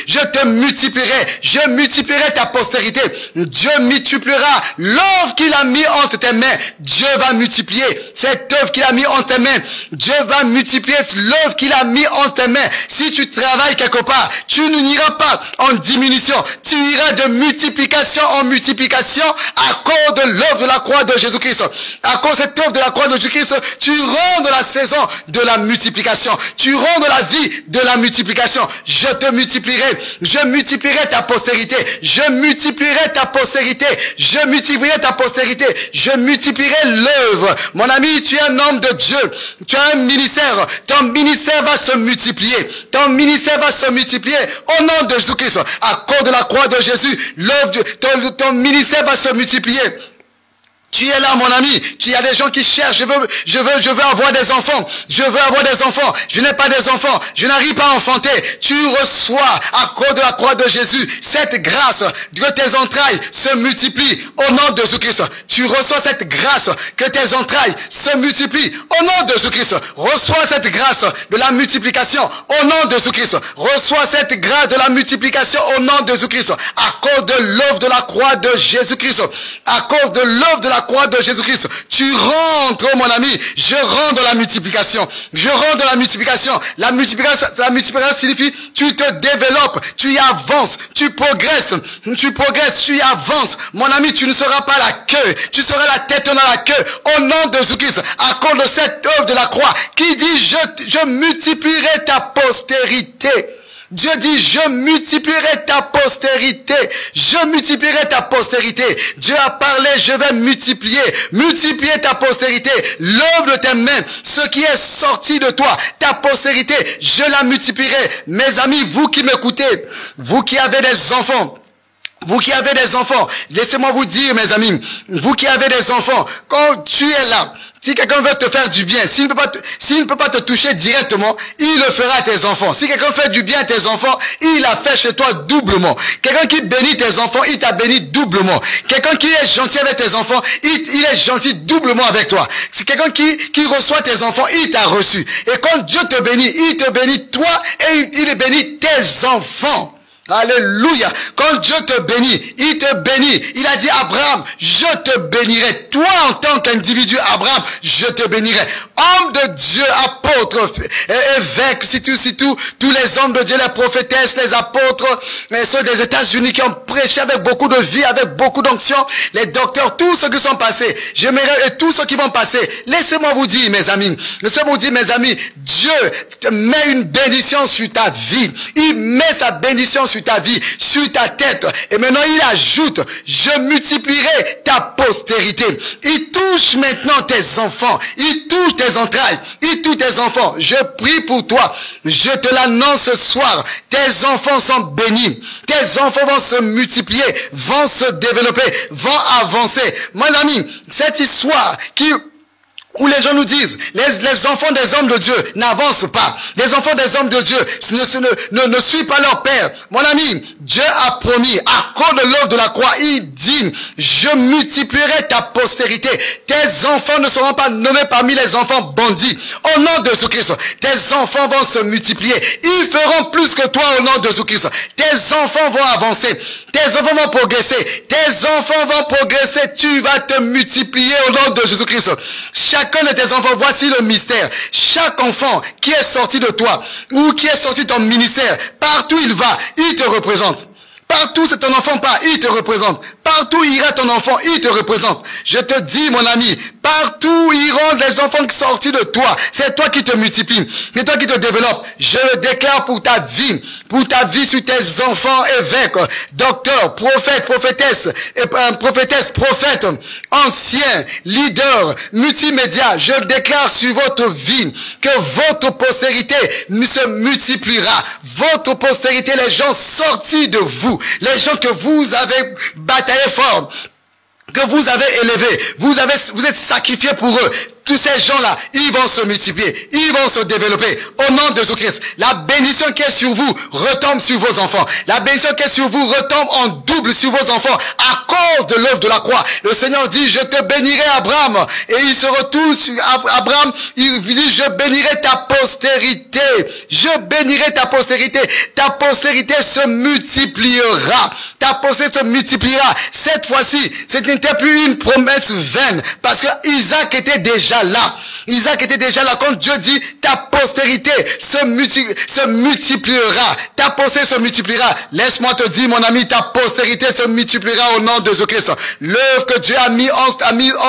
je te multiplierai, je multiplierai ta postérité. Dieu multipliera l'œuvre qu'il a mis entre tes mains. Dieu va multiplier cette œuvre qu'il a mis entre tes mains. Dieu va multiplier l'œuvre qu'il a mis entre tes mains. Si tu travailles quelque part, tu n'iras pas en diminution. Tu iras de multiplication en multiplication à cause de l'œuvre de la croix de Jésus-Christ. À cause de cette œuvre de la croix de Jésus-Christ, tu rentres dans la saison de la multiplication. Tu rentres dans la vie de la multiplication. Je te multiplierai. Je multiplierai ta postérité. Je multiplierai ta postérité. Je multiplierai ta postérité. Je multiplierai l'œuvre. Mon ami, tu es un homme de Dieu. Tu as un ministère. Ton ministère va se multiplier. Ton ministère va se multiplier au nom de Jésus-Christ. À cause de la croix de Jésus, ton ministère va se multiplier. Tu es là, mon ami. Il y a des gens qui cherchent. Je veux avoir des enfants. Je veux avoir des enfants. Je n'ai pas des enfants. Je n'arrive pas à enfanter. Tu reçois, à cause de la croix de Jésus, cette grâce que tes entrailles se multiplient au nom de Jésus-Christ. Tu reçois cette grâce que tes entrailles se multiplient au nom de Jésus-Christ. Reçois cette grâce de la multiplication au nom de Jésus-Christ. Reçois cette grâce de la multiplication au nom de Jésus-Christ. À cause de l'œuvre de la croix de Jésus-Christ. À cause de l'œuvre de la croix de Jésus-Christ, tu rentres, oh mon ami. Je rentre dans la multiplication. Je rentre dans la multiplication. La multiplication signifie tu te développes, tu y avances, tu progresses, tu y avances. Mon ami, tu ne seras pas la queue, tu seras la tête dans la queue au nom de Jésus-Christ. À cause de cette œuvre de la croix qui dit je multiplierai ta postérité. Dieu dit, je multiplierai ta postérité. Je multiplierai ta postérité. Dieu a parlé, je vais multiplier ta postérité. L'œuvre de tes mains, ce qui est sorti de toi, ta postérité, je la multiplierai. Mes amis, vous qui m'écoutez, vous qui avez des enfants, Vous qui avez des enfants, laissez-moi vous dire, mes amis, vous qui avez des enfants, quand tu es là, si quelqu'un veut te faire du bien, s'il ne peut pas te toucher directement, il le fera à tes enfants. Si quelqu'un fait du bien à tes enfants, il l'a fait chez toi doublement. Quelqu'un qui bénit tes enfants, il t'a béni doublement. Quelqu'un qui est gentil avec tes enfants, il est gentil doublement avec toi. C'est quelqu'un qui reçoit tes enfants, il t'a reçu. Et quand Dieu te bénit, il te bénit toi et il bénit tes enfants. Alléluia. Quand Dieu te bénit, il te bénit. Il a dit, Abraham, je te bénirai. Toi, en tant qu'individu, Abraham, je te bénirai. Homme de Dieu, apôtre, évêque, si tout, tous les hommes de Dieu, les prophétesses, les apôtres, ceux des États-Unis qui ont prêché avec beaucoup de vie, avec beaucoup d'onction, les docteurs, tous ceux qui sont passés, j'aimerais, et tous ceux qui vont passer, laissez-moi vous dire, mes amis, Dieu met une bénédiction sur ta vie. Il met sa bénédiction sur ta vie, sur ta tête. Et maintenant, il ajoute, je multiplierai ta postérité. Il touche maintenant tes enfants. Il touche tes entrailles. Il touche tes enfants. Je prie pour toi. Je te l'annonce ce soir. Tes enfants sont bénis. Tes enfants vont se multiplier, vont se développer, vont avancer. Mon ami, cette histoire où les gens nous disent, les enfants des hommes de Dieu n'avancent pas. Les enfants des hommes de Dieu ne suivent pas leur père. Mon ami, Dieu a promis, à cause de l'œuvre de la croix, il dit, je multiplierai ta postérité. Tes enfants ne seront pas nommés parmi les enfants bandits. Au nom de Jésus-Christ, tes enfants vont se multiplier. Ils feront plus que toi au nom de Jésus-Christ. Tes enfants vont avancer. Tes enfants vont progresser. Tes enfants vont progresser. Tu vas te multiplier au nom de Jésus-Christ. Chacun de tes enfants, voici le mystère. Chaque enfant qui est sorti de toi ou qui est sorti de ton ministère, partout il va, il te représente. Partout c'est ton enfant part, il te représente. Partout ira ton enfant, il te représente. Je te dis, mon ami, partout iront les enfants qui sont sortis de toi. C'est toi qui te multiplies. C'est toi qui te développes. Je le déclare pour ta vie sur tes enfants, évêques, docteurs, prophètes, prophétesses, prophètes, anciens, leaders, multimédia. Je déclare sur votre vie que votre postérité se multipliera. Votre postérité, les gens sortis de vous, les gens que vous avez bataillé fort, que vous avez élevés, vous êtes sacrifiés pour eux. Tous ces gens-là, ils vont se multiplier, ils vont se développer au nom de Jésus-Christ. La bénédiction qui est sur vous retombe sur vos enfants. La bénédiction qui est sur vous retombe en double sur vos enfants à cause de l'œuvre de la croix. Le Seigneur dit, je te bénirai Abraham. Et il se retourne sur Abraham, il dit, je bénirai ta postérité. Je bénirai ta postérité. Ta postérité se multipliera. Ta postérité se multipliera. Cette fois-ci, ce n'était plus une promesse vaine parce que Isaac était déjà là. Isaac était déjà là quand Dieu dit ta postérité se multipliera. Ta postérité se multipliera. Laisse-moi te dire, mon ami, ta postérité se multipliera au nom de Jésus-Christ. L'œuvre que Dieu a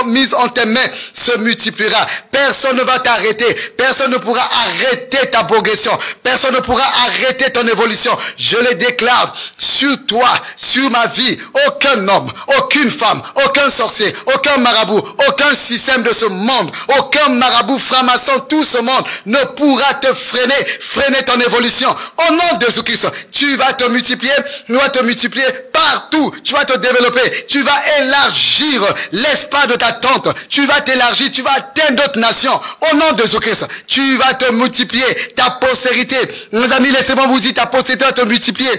mise en tes mains se multipliera. Personne ne va t'arrêter. Personne ne pourra arrêter ta progression. Personne ne pourra arrêter ton évolution. Je le déclare sur toi, sur ma vie. Aucun homme, aucune femme, aucun sorcier, aucun marabout, aucun système de ce monde, aucun marabout franc-maçon, tout ce monde ne pourra te freiner ton évolution. Au nom de Jésus-Christ, tu vas te multiplier, tu vas te multiplier partout, tu vas te développer, tu vas élargir l'espace de ta tente, tu vas t'élargir, tu vas atteindre d'autres nations. Au nom de Jésus-Christ, tu vas te multiplier, ta postérité. Mes amis, laissez-moi vous dire, ta postérité va te multiplier.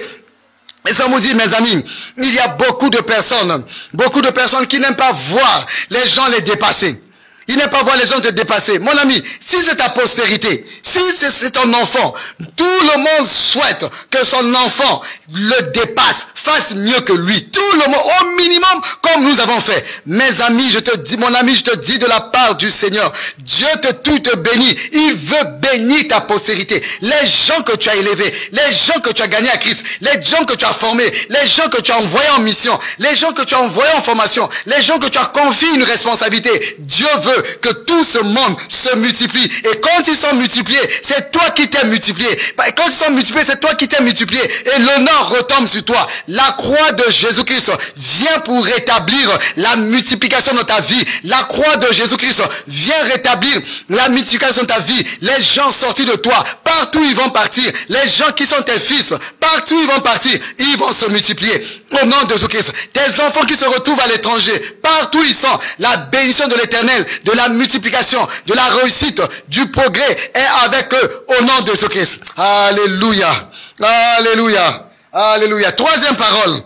Et ça me dit, mes amis, il y a beaucoup de personnes qui n'aiment pas voir les gens les dépasser. Ils n'aiment pas voir les gens te dépasser. Mon ami, si c'est ta postérité, si c'est ton enfant, tout le monde souhaite que son enfant le dépasse, fasse mieux que lui. Tout le monde, au minimum, comme nous avons fait. Mes amis, je te dis, mon ami, je te dis de la part du Seigneur, Dieu tout te bénit. Il veut bénir ta postérité. Les gens que tu as élevés, les gens que tu as gagnés à Christ, les gens que tu as formés, les gens que tu as envoyés en mission, les gens que tu as envoyés en formation, les gens que tu as confié une responsabilité. Dieu veut que tout ce monde se multiplie. Et quand ils sont multipliés, c'est toi qui t'es multiplié. Quand ils sont multipliés, c'est toi qui t'es multiplié. Et l'honneur retombe sur toi. La croix de Jésus-Christ vient pour rétablir la multiplication de ta vie. La croix de Jésus-Christ vient rétablir la multiplication de ta vie. Les gens sortis de toi, partout ils vont partir. Les gens qui sont tes fils, partout ils vont partir. Ils vont se multiplier au nom de Jésus-Christ. Tes enfants qui se retrouvent à l'étranger, partout ils sont. La bénédiction de l'Éternel, de la multiplication, de la réussite, du progrès est avec eux au nom de Jésus-Christ. Alléluia. Alléluia. Alléluia. Troisième parole.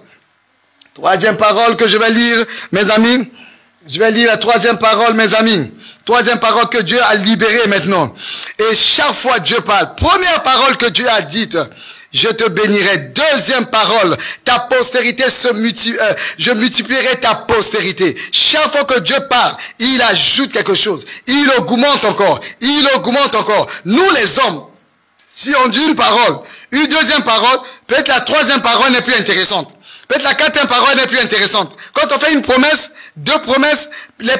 Troisième parole que je vais lire, mes amis. Je vais lire la troisième parole, mes amis. Troisième parole que Dieu a libérée maintenant. Et chaque fois Dieu parle. Première parole que Dieu a dite. Je te bénirai. Deuxième parole, ta postérité je multiplierai ta postérité. Chaque fois que Dieu parle, il ajoute quelque chose. Il augmente encore. Il augmente encore. Nous les hommes, si on dit une parole, une deuxième parole, peut-être la troisième parole n'est plus intéressante. Peut-être la quatrième parole n'est plus intéressante. Quand on fait une promesse, deux promesses, les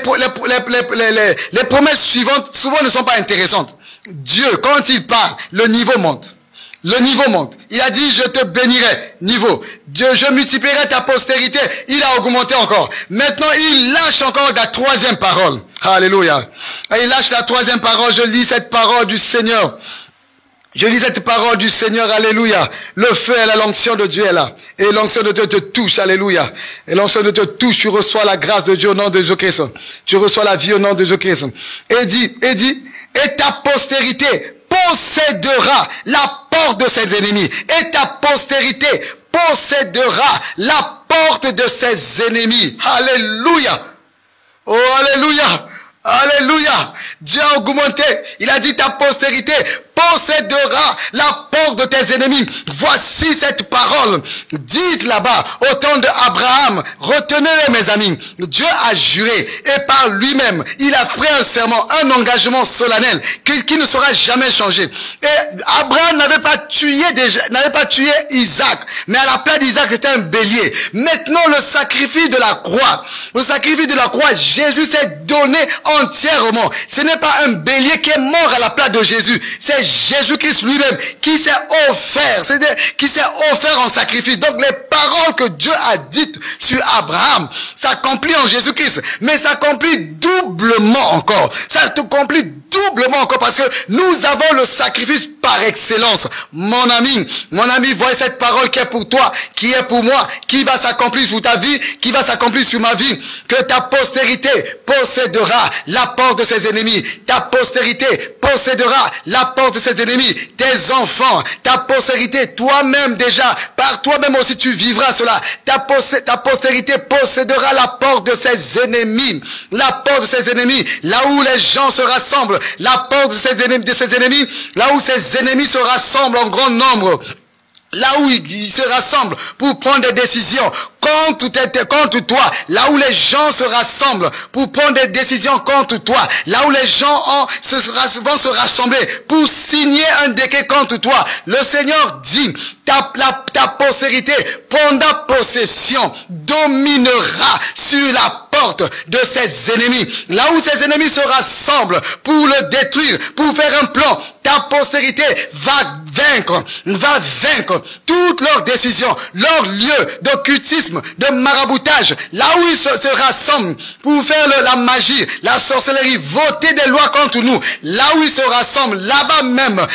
promesses suivantes souvent ne sont pas intéressantes. Dieu, quand il parle, le niveau monte. Le niveau monte. Il a dit, je te bénirai. Niveau. Dieu, je multiplierai ta postérité. Il a augmenté encore. Maintenant, il lâche encore la troisième parole. Alléluia. Il lâche la troisième parole. Je lis cette parole du Seigneur. Je lis cette parole du Seigneur, alléluia. Le feu et l'onction de Dieu est là. Et l'onction de Dieu te touche, alléluia. Et l'onction de Dieu te touche, tu reçois la grâce de Dieu au nom de Jésus-Christ. Tu reçois la vie au nom de Jésus-Christ. Et ta postérité possédera la porte de ses ennemis. Et ta postérité possédera la porte de ses ennemis. Alléluia. Oh, alléluia. Alléluia. Dieu a augmenté. Il a dit ta postérité possédera la porte de tes ennemis. Voici cette parole. Dites là-bas, au temps d'Abraham, retenez-les mes amis. Dieu a juré et par lui-même, il a pris un serment, un engagement solennel qui ne sera jamais changé. Et Abraham n'avait pas tué Isaac, mais à la place d'Isaac, c'était un bélier. Maintenant, le sacrifice de la croix, Jésus s'est donné entièrement. Ce n'est pas un bélier qui est mort à la place de Jésus, c'est Jésus-Christ lui-même qui s'est offert, qui s'est offert en sacrifice. Donc les paroles que Dieu a dites sur Abraham s'accomplissent en Jésus-Christ, mais s'accomplissent doublement encore. Ça s'accomplit doublement encore parce que nous avons le sacrifice par excellence. Mon ami, voyez cette parole qui est pour toi, qui est pour moi, qui va s'accomplir sur ta vie, qui va s'accomplir sur ma vie. Que ta postérité possédera la porte de ses ennemis. Ta postérité possédera la porte de ses ennemis. Tes enfants, ta postérité, toi-même déjà, par toi-même aussi tu vivras cela. Ta postérité possédera la porte de ses ennemis. La porte de ses ennemis, là où les gens se rassemblent. La porte de ses ennemis, là où ses ennemis se rassemblent en grand nombre. Là où ils se rassemblent pour prendre des décisions contre toi, là où les gens se rassemblent pour prendre des décisions contre toi, là où les gens vont se rassembler pour signer un décret contre toi, le Seigneur dit, ta postérité prendra possession, dominera sur la porte de ses ennemis. Là où ses ennemis se rassemblent pour le détruire, pour faire un plan, ta postérité va vaincre toutes leurs décisions, leurs lieux d'occultisme, de maraboutage, là où ils se rassemblent pour faire la magie, la sorcellerie, voter des lois contre nous, là où ils se rassemblent, là-bas même,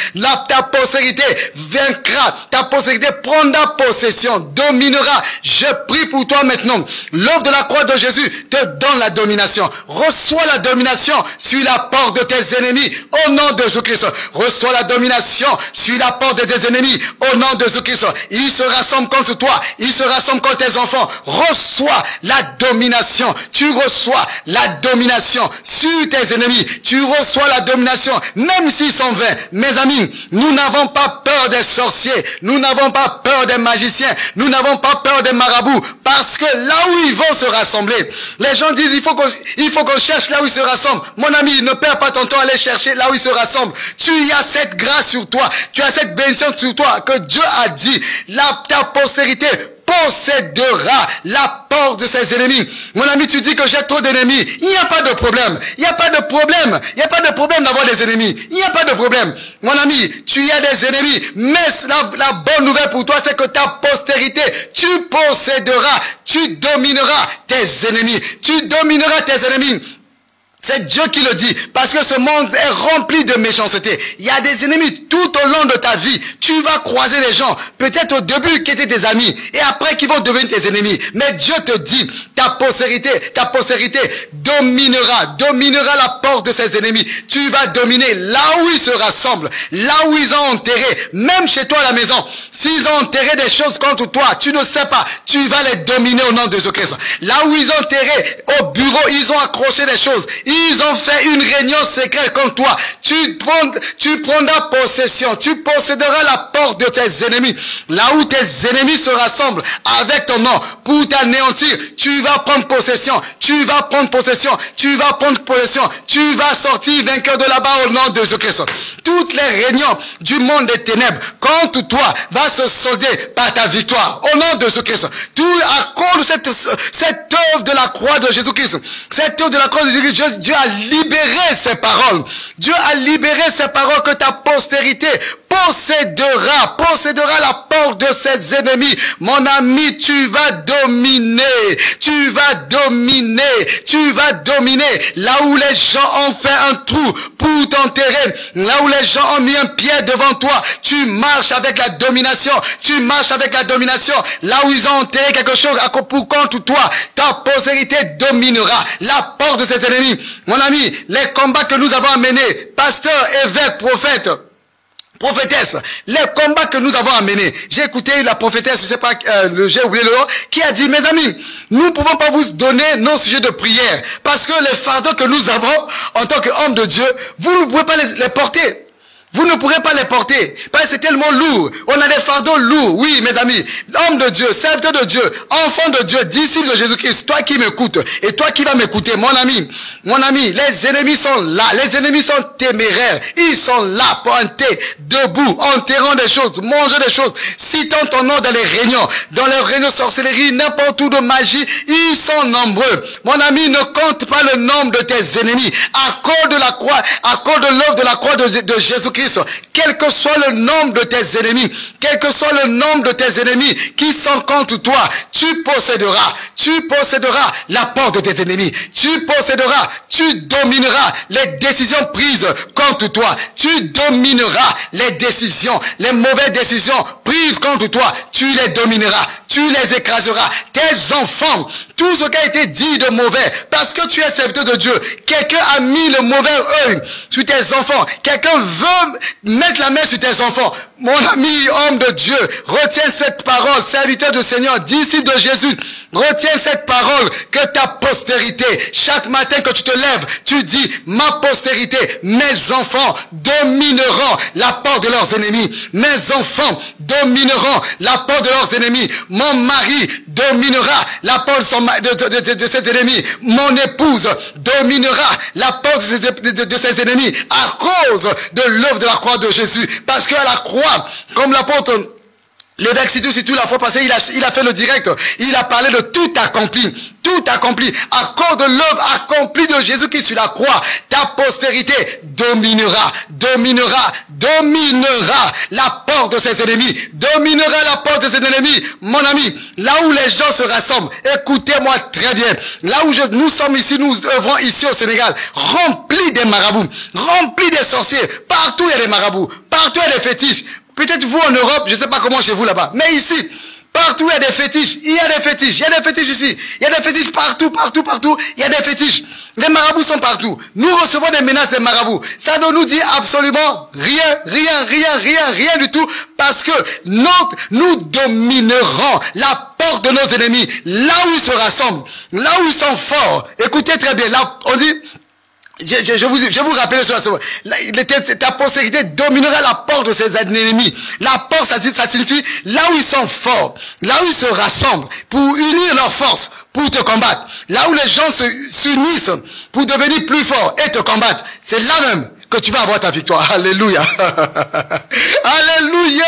ta postérité vaincra, ta postérité prendra possession, dominera. Je prie pour toi maintenant. L'œuvre de la croix de Jésus te donne la domination. Reçois la domination sur la porte de tes ennemis au nom de Jésus-Christ. Reçois la domination sur la porte de tes ennemis au nom de Jésus-Christ. Ils se rassemblent contre toi, ils se rassemblent contre tes enfants. Reçois la domination. Tu reçois la domination sur tes ennemis. Tu reçois la domination, même s'ils sont vains. Mes amis, nous n'avons pas peur des sorciers. Nous n'avons pas peur des magiciens. Nous n'avons pas peur des marabouts. Parce que là où ils vont se rassembler, les gens disent il faut qu'on cherche là où ils se rassemblent. Mon ami, ne perds pas ton temps à aller chercher là où ils se rassemblent. Tu as cette grâce sur toi. Tu as cette bénédiction sur toi que Dieu a dit. Ta postérité possédera la porte porte de ses ennemis. Mon ami, tu dis que j'ai trop d'ennemis. Il n'y a pas de problème. Il n'y a pas de problème. Il n'y a pas de problème d'avoir des ennemis. Il n'y a pas de problème. Mon ami, tu as des ennemis. Mais la bonne nouvelle pour toi, c'est que ta postérité, tu posséderas, tu domineras tes ennemis. Tu domineras tes ennemis. C'est Dieu qui le dit, parce que ce monde est rempli de méchanceté. Il y a des ennemis tout au long de ta vie. Tu vas croiser les gens, peut-être au début qui étaient tes amis, et après qui vont devenir tes ennemis. Mais Dieu te dit, ta postérité dominera la porte de ses ennemis. Tu vas dominer là où ils se rassemblent, là où ils ont enterré, même chez toi à la maison. S'ils ont enterré des choses contre toi, tu ne sais pas, tu vas les dominer au nom de Jésus-Christ. Là où ils ont enterré, au bureau, ils ont accroché des choses. Ils ont fait une réunion secrète contre toi. Tu prendras possession. Tu posséderas la porte de tes ennemis. Là où tes ennemis se rassemblent avec ton nom pour t'anéantir, tu vas prendre possession. Tu vas prendre possession. Tu vas prendre possession. Tu vas sortir vainqueur de là-bas au nom de Jésus-Christ. Toutes les réunions du monde des ténèbres contre toi va se solder par ta victoire au nom de Jésus-Christ. Tout à cause de cette œuvre de la croix de Jésus-Christ. Cette œuvre de la croix de Jésus-Christ. Dieu a libéré ses paroles. Dieu a libéré ses paroles que ta postérité possédera la porte de ses ennemis. Mon ami, tu vas dominer. Tu vas dominer. Là où les gens ont fait un trou pour t'enterrer, là où les gens ont mis un pied devant toi, tu marches avec la domination. Là où ils ont enterré quelque chose pour contre toi, ta postérité dominera la porte de ses ennemis. Mon ami, les combats que nous avons amenés, pasteur, évêque, prophétesse, les combats que nous avons amenés. J'ai écouté la prophétesse, je sais pas, j'ai oublié le nom, qui a dit, mes amis, nous ne pouvons pas vous donner nos sujets de prière, parce que les fardeaux que nous avons en tant qu'hommes de Dieu, vous ne pouvez pas les porter. Vous ne pourrez pas les porter, parce que c'est tellement lourd. On a des fardeaux lourds, oui, mes amis. Homme de Dieu, serviteur de Dieu, enfant de Dieu, disciple de Jésus-Christ, toi qui m'écoutes, et toi qui vas m'écouter, mon ami, les ennemis sont là, les ennemis sont téméraires, ils sont là, pointés, debout, enterrant des choses, manger des choses, citant ton nom dans les réunions sorcellerie, n'importe où de magie, ils sont nombreux. Mon ami, ne compte pas le nombre de tes ennemis, à cause de la croix, à cause de l'œuvre de la croix de Jésus-Christ. Quel que soit le nombre de tes ennemis, qui sont contre toi, tu posséderas la porte de tes ennemis. Tu domineras les décisions prises contre toi. Tu domineras les mauvaises décisions prises contre toi. Tu les domineras. Tu les écraseras. Tes enfants, tout ce qui a été dit de mauvais, parce que tu es serviteur de Dieu, quelqu'un a mis le mauvais œil sur tes enfants. Quelqu'un veut mettre la main sur tes enfants. Mon ami, homme de Dieu, retiens cette parole, serviteur du Seigneur, disciple de Jésus. Retiens cette parole que ta postérité, chaque matin que tu te lèves, tu dis, ma postérité, mes enfants domineront la porte de leurs ennemis. Mes enfants domineront la porte de leurs ennemis. Mon mari dominera la porte de ses ennemis. Mon épouse dominera la porte de ses ennemis à cause de l'œuvre de la croix de Jésus. Parce qu'à la croix, comme l'apôtre l'évêque Sitou la fois passée, il a fait le direct. Il a parlé de tout accompli. Tout accompli. À cause de l'œuvre accomplie de Jésus qui sur la croix, ta postérité dominera la porte de ses ennemis. Dominera la porte de ses ennemis. Mon ami, là où les gens se rassemblent, écoutez-moi très bien. Là où nous sommes ici, nous œuvrons ici au Sénégal, remplis des marabouts, remplis des sorciers. Partout il y a des marabouts. Partout il y a des fétiches. Peut-être vous en Europe, je ne sais pas comment chez vous là-bas, mais ici, partout il y a des fétiches, il y a des fétiches ici, il y a des fétiches partout, il y a des fétiches. Les marabouts sont partout. Nous recevons des menaces des marabouts. Ça ne nous dit absolument rien du tout, parce que nous dominerons la porte de nos ennemis, là où ils se rassemblent, là où ils sont forts. Écoutez très bien, là on dit, je vous rappelle sur ta postérité dominera la porte de ses ennemis. La porte, ça signifie là où ils sont forts, là où ils se rassemblent pour unir leurs forces, pour te combattre. Là où les gens s'unissent pour devenir plus forts et te combattre. C'est là même que tu vas avoir ta victoire. Alléluia. Alléluia.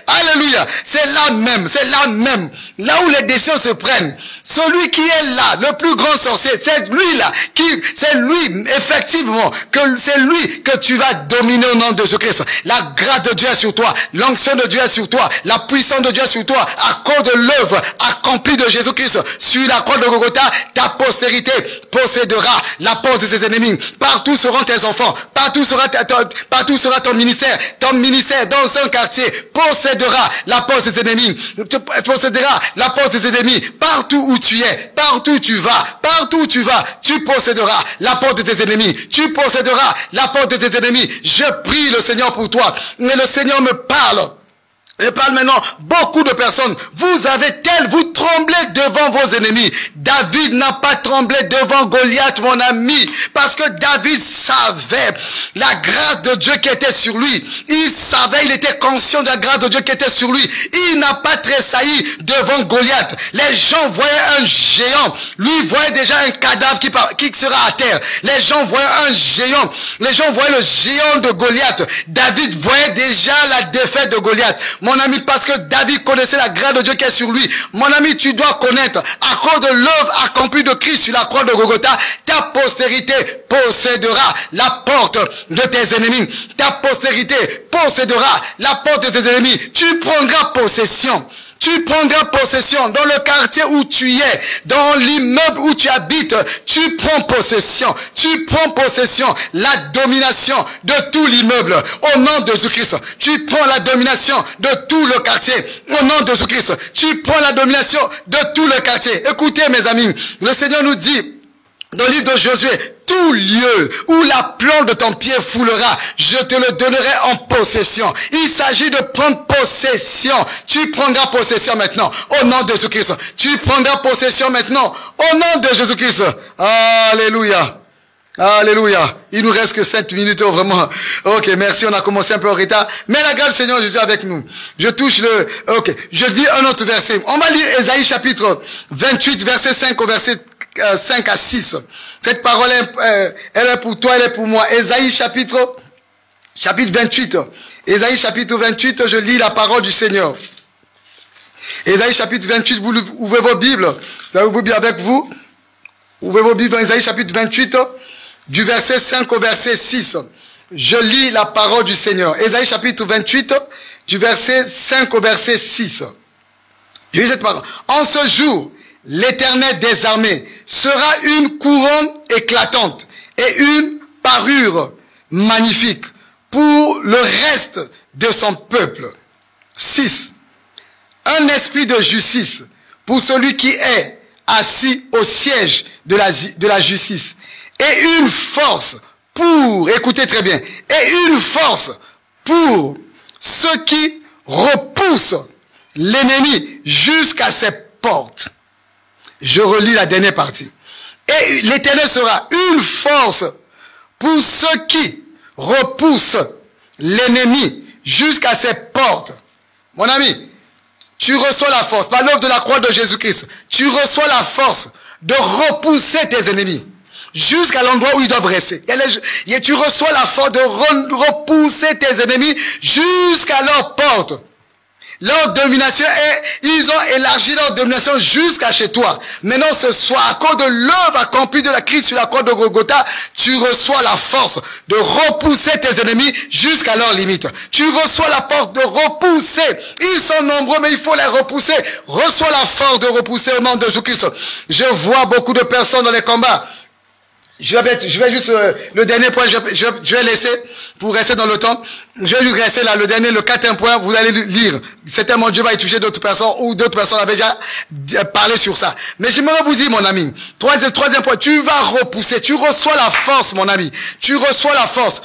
Alléluia. C'est là même. Là où les décisions se prennent. Celui qui est là, le plus grand sorcier, c'est lui là. C'est lui, effectivement, c'est lui que tu vas dominer au nom de Jésus-Christ. La grâce de Dieu est sur toi. L'onction de Dieu est sur toi. La puissance de Dieu est sur toi. À cause de l'œuvre accomplie de Jésus-Christ sur la croix de Golgotha, ta postérité possédera la porte de ses ennemis. Partout seront tes enfants. Partout sera ton ministère. Ton ministère dans un quartier possédera la porte de ses ennemis. Possédera la porte de ses ennemis. Partout où tu es, partout où tu vas, tu posséderas la porte de tes ennemis. Tu posséderas la porte de tes ennemis. Je prie le Seigneur pour toi. Mais le Seigneur me parle. Je parle maintenant, beaucoup de personnes, vous tremblez devant vos ennemis. David n'a pas tremblé devant Goliath, mon ami, parce que David savait la grâce de Dieu qui était sur lui. Il était conscient de la grâce de Dieu qui était sur lui. Il n'a pas tressailli devant Goliath. Les gens voyaient un géant. Lui voyait déjà un cadavre qui sera à terre. Les gens voyaient un géant. Les gens voyaient le géant de Goliath. David voyait déjà la défaite de Goliath. Mon ami, parce que David connaissait la grâce de Dieu qui est sur lui. Mon ami, tu dois connaître, à cause de l'œuvre accomplie de Christ sur la croix de Golgotha, ta postérité possédera la porte de tes ennemis. Ta postérité possédera la porte de tes ennemis. Tu prendras possession. Tu prendras possession dans le quartier où tu es, dans l'immeuble où tu habites. Tu prends possession. Tu prends possession, la domination de tout l'immeuble au nom de Jésus-Christ. Tu prends la domination de tout le quartier au nom de Jésus-Christ. Tu prends la domination de tout le quartier. Écoutez mes amis, le Seigneur nous dit dans le livre de Josué, tout lieu où la plante de ton pied foulera, je te le donnerai en possession. Il s'agit de prendre possession. Tu prendras possession maintenant au nom de Jésus-Christ. Tu prendras possession maintenant au nom de Jésus-Christ. Alléluia. Alléluia. Il nous reste que 7 minutes, vraiment. Ok, merci, on a commencé un peu en retard. Mais la grâce du Seigneur Jésus avec nous. Je touche ok, je dis un autre verset. On va lire Ésaïe chapitre 28, verset 5 au verset 5 à 6. Cette parole, elle est pour toi, elle est pour moi. Ésaïe chapitre 28. Ésaïe chapitre 28, je lis la parole du Seigneur. Ésaïe chapitre 28, vous ouvrez vos Bibles. Vous avez vos Bibles avec vous. Ouvrez vos Bibles dans Ésaïe chapitre 28, du verset 5 au verset 6. Je lis la parole du Seigneur. Ésaïe chapitre 28, du verset 5 au verset 6. Je lis cette parole. En ce jour, l'Éternel des armées sera une couronne éclatante et une parure magnifique pour le reste de son peuple. 6. Un esprit de justice pour celui qui est assis au siège de la justice. Et une force pour, écoutez très bien, et une force pour ceux qui repoussent l'ennemi jusqu'à ses portes. Je relis la dernière partie. Et l'Éternel sera une force pour ceux qui repoussent l'ennemi jusqu'à ses portes. Mon ami, tu reçois la force, par l'œuvre de la croix de Jésus-Christ, tu reçois la force de repousser tes ennemis jusqu'à l'endroit où ils doivent rester. Et tu reçois la force de repousser tes ennemis jusqu'à leur porte. Leur domination ils ont élargi leur domination jusqu'à chez toi. Maintenant ce soir, à cause de l'œuvre accomplie de la Christ sur la croix de Golgotha, tu reçois la force de repousser tes ennemis jusqu'à leur limite. Tu reçois la force de repousser. Ils sont nombreux, mais il faut les repousser. Reçois la force de repousser au nom de Jésus-Christ. Je vois beaucoup de personnes dans les combats. Je vais juste, le dernier point, je vais laisser, pour rester dans le temps, je vais juste rester là, le dernier, le 4e point, vous allez lire. Certainement, Dieu va y toucher d'autres personnes, ou d'autres personnes avaient déjà parlé sur ça. Mais j'aimerais vous dire, mon ami, troisième point, tu vas repousser, tu reçois la force, mon ami. Tu reçois la force,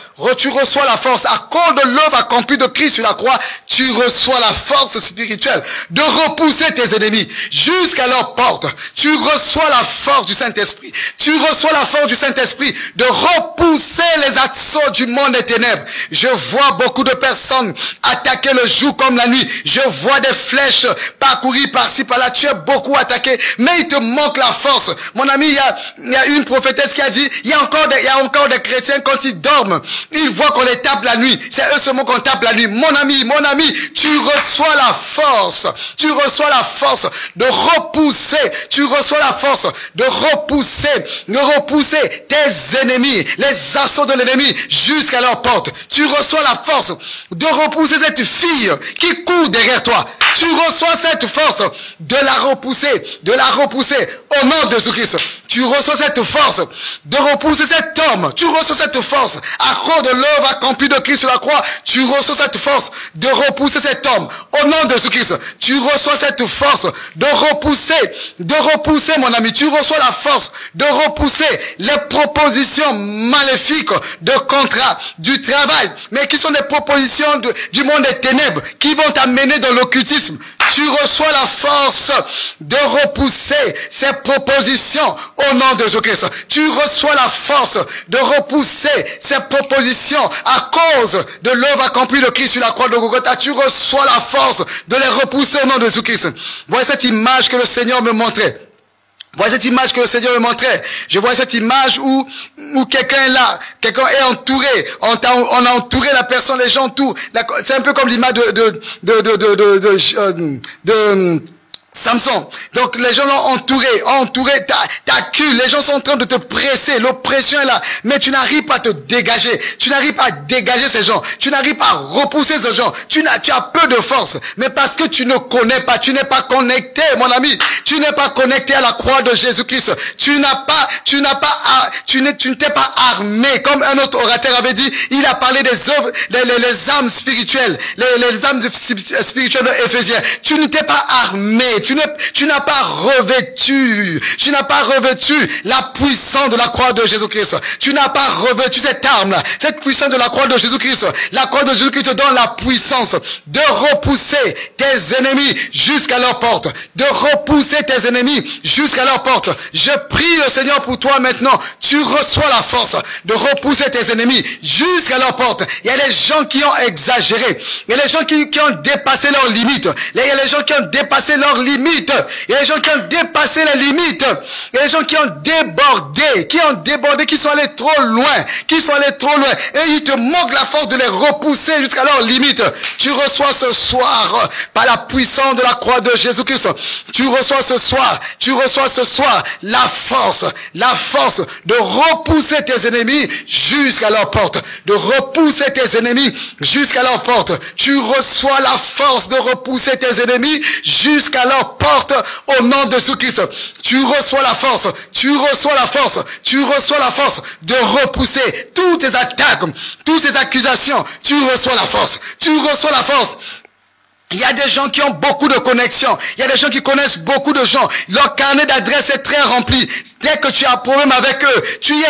à cause de l'œuvre accomplie de Christ sur la croix, tu reçois la force spirituelle de repousser tes ennemis jusqu'à leur porte. Tu reçois la force du Saint-Esprit. Tu reçois la force du Saint-Esprit de repousser les assauts du monde des ténèbres. Je vois beaucoup de personnes attaquer le jour comme la nuit. Je vois des flèches parcourir par-ci, par-là. Tu es beaucoup attaqué, mais il te manque la force. Mon ami, il y a une prophétesse qui a dit, il y a encore des chrétiens quand ils dorment, Ils voient qu'on les tape la nuit. C'est eux seulement qu'on tape la nuit. Mon ami, tu reçois la force. Tu reçois la force de repousser. Tu reçois la force de repousser tes ennemis, les assauts de l'ennemi jusqu'à leur porte. Tu reçois la force de repousser cette fille qui court derrière toi. Tu reçois cette force de la repousser au nom de Jésus-Christ. Tu reçois cette force de repousser cet homme. Tu reçois cette force à cause de l'œuvre accomplie de Christ sur la croix. Tu reçois cette force de repousser cet homme au nom de Jésus-Christ. Tu reçois cette force de repousser mon ami. Tu reçois la force de repousser les propositions maléfiques de contrat, du travail, mais qui sont des propositions du monde des ténèbres qui vont t'amener dans l'occultisme. Tu reçois la force de repousser ces propositions au nom de Jésus-Christ. Tu reçois la force de repousser ces propositions à cause de l'œuvre accomplie de Christ sur la croix de Golgotha. Tu reçois la force de les repousser au nom de Jésus-Christ. Voyez cette image que le Seigneur me montrait. Voyez cette image que le Seigneur me montrait. Je vois cette image où quelqu'un est là, quelqu'un est entouré. On a entouré la personne, les gens tout. C'est un peu comme l'image de Samson. Donc les gens l'ont entouré ta cul. Les gens sont en train de te presser. L'oppression est là. Mais tu n'arrives pas à te dégager. Tu n'arrives pas à dégager ces gens. Tu n'arrives pas à repousser ces gens. Tu as peu de force. Mais parce que tu ne connais pas, tu n'es pas connecté, mon ami. Tu n'es pas connecté à la croix de Jésus-Christ. Tu ne t'es pas armé. Comme un autre orateur avait dit, il a parlé des œuvres, les âmes spirituelles. Les âmes spirituelles de Éphésiens. Tu ne t'es pas armé. Tu n'as pas revêtu la puissance de la croix de Jésus-Christ. Tu n'as pas revêtu cette arme-là, cette puissance de la croix de Jésus-Christ. La croix de Jésus-Christ te donne la puissance de repousser tes ennemis jusqu'à leur porte. De repousser tes ennemis jusqu'à leur porte. Je prie le Seigneur pour toi maintenant. Tu reçois la force de repousser tes ennemis jusqu'à leur porte. Il y a des gens qui ont exagéré. Il y a des gens qui ont dépassé leurs limites. Il y a des gens qui ont dépassé leurs limites. Il y a des gens qui ont dépassé les limites. Il y a des gens qui ont débordé, qui sont allés trop loin. Et ils te manquent la force de les repousser jusqu'à leurs limites. Tu reçois ce soir, par la puissance de la croix de Jésus-Christ, tu reçois ce soir la force de repousser tes ennemis jusqu'à leur porte. De repousser tes ennemis jusqu'à leur porte. Tu reçois la force de repousser tes ennemis jusqu'à leur porte au nom de Jésus-Christ. Tu reçois la force de repousser toutes tes attaques, toutes ces accusations. Tu reçois la force. Il y a des gens qui ont beaucoup de connexions. Il y a des gens qui connaissent beaucoup de gens. Leur carnet d'adresse est très rempli. Dès que tu as un problème avec eux, tu es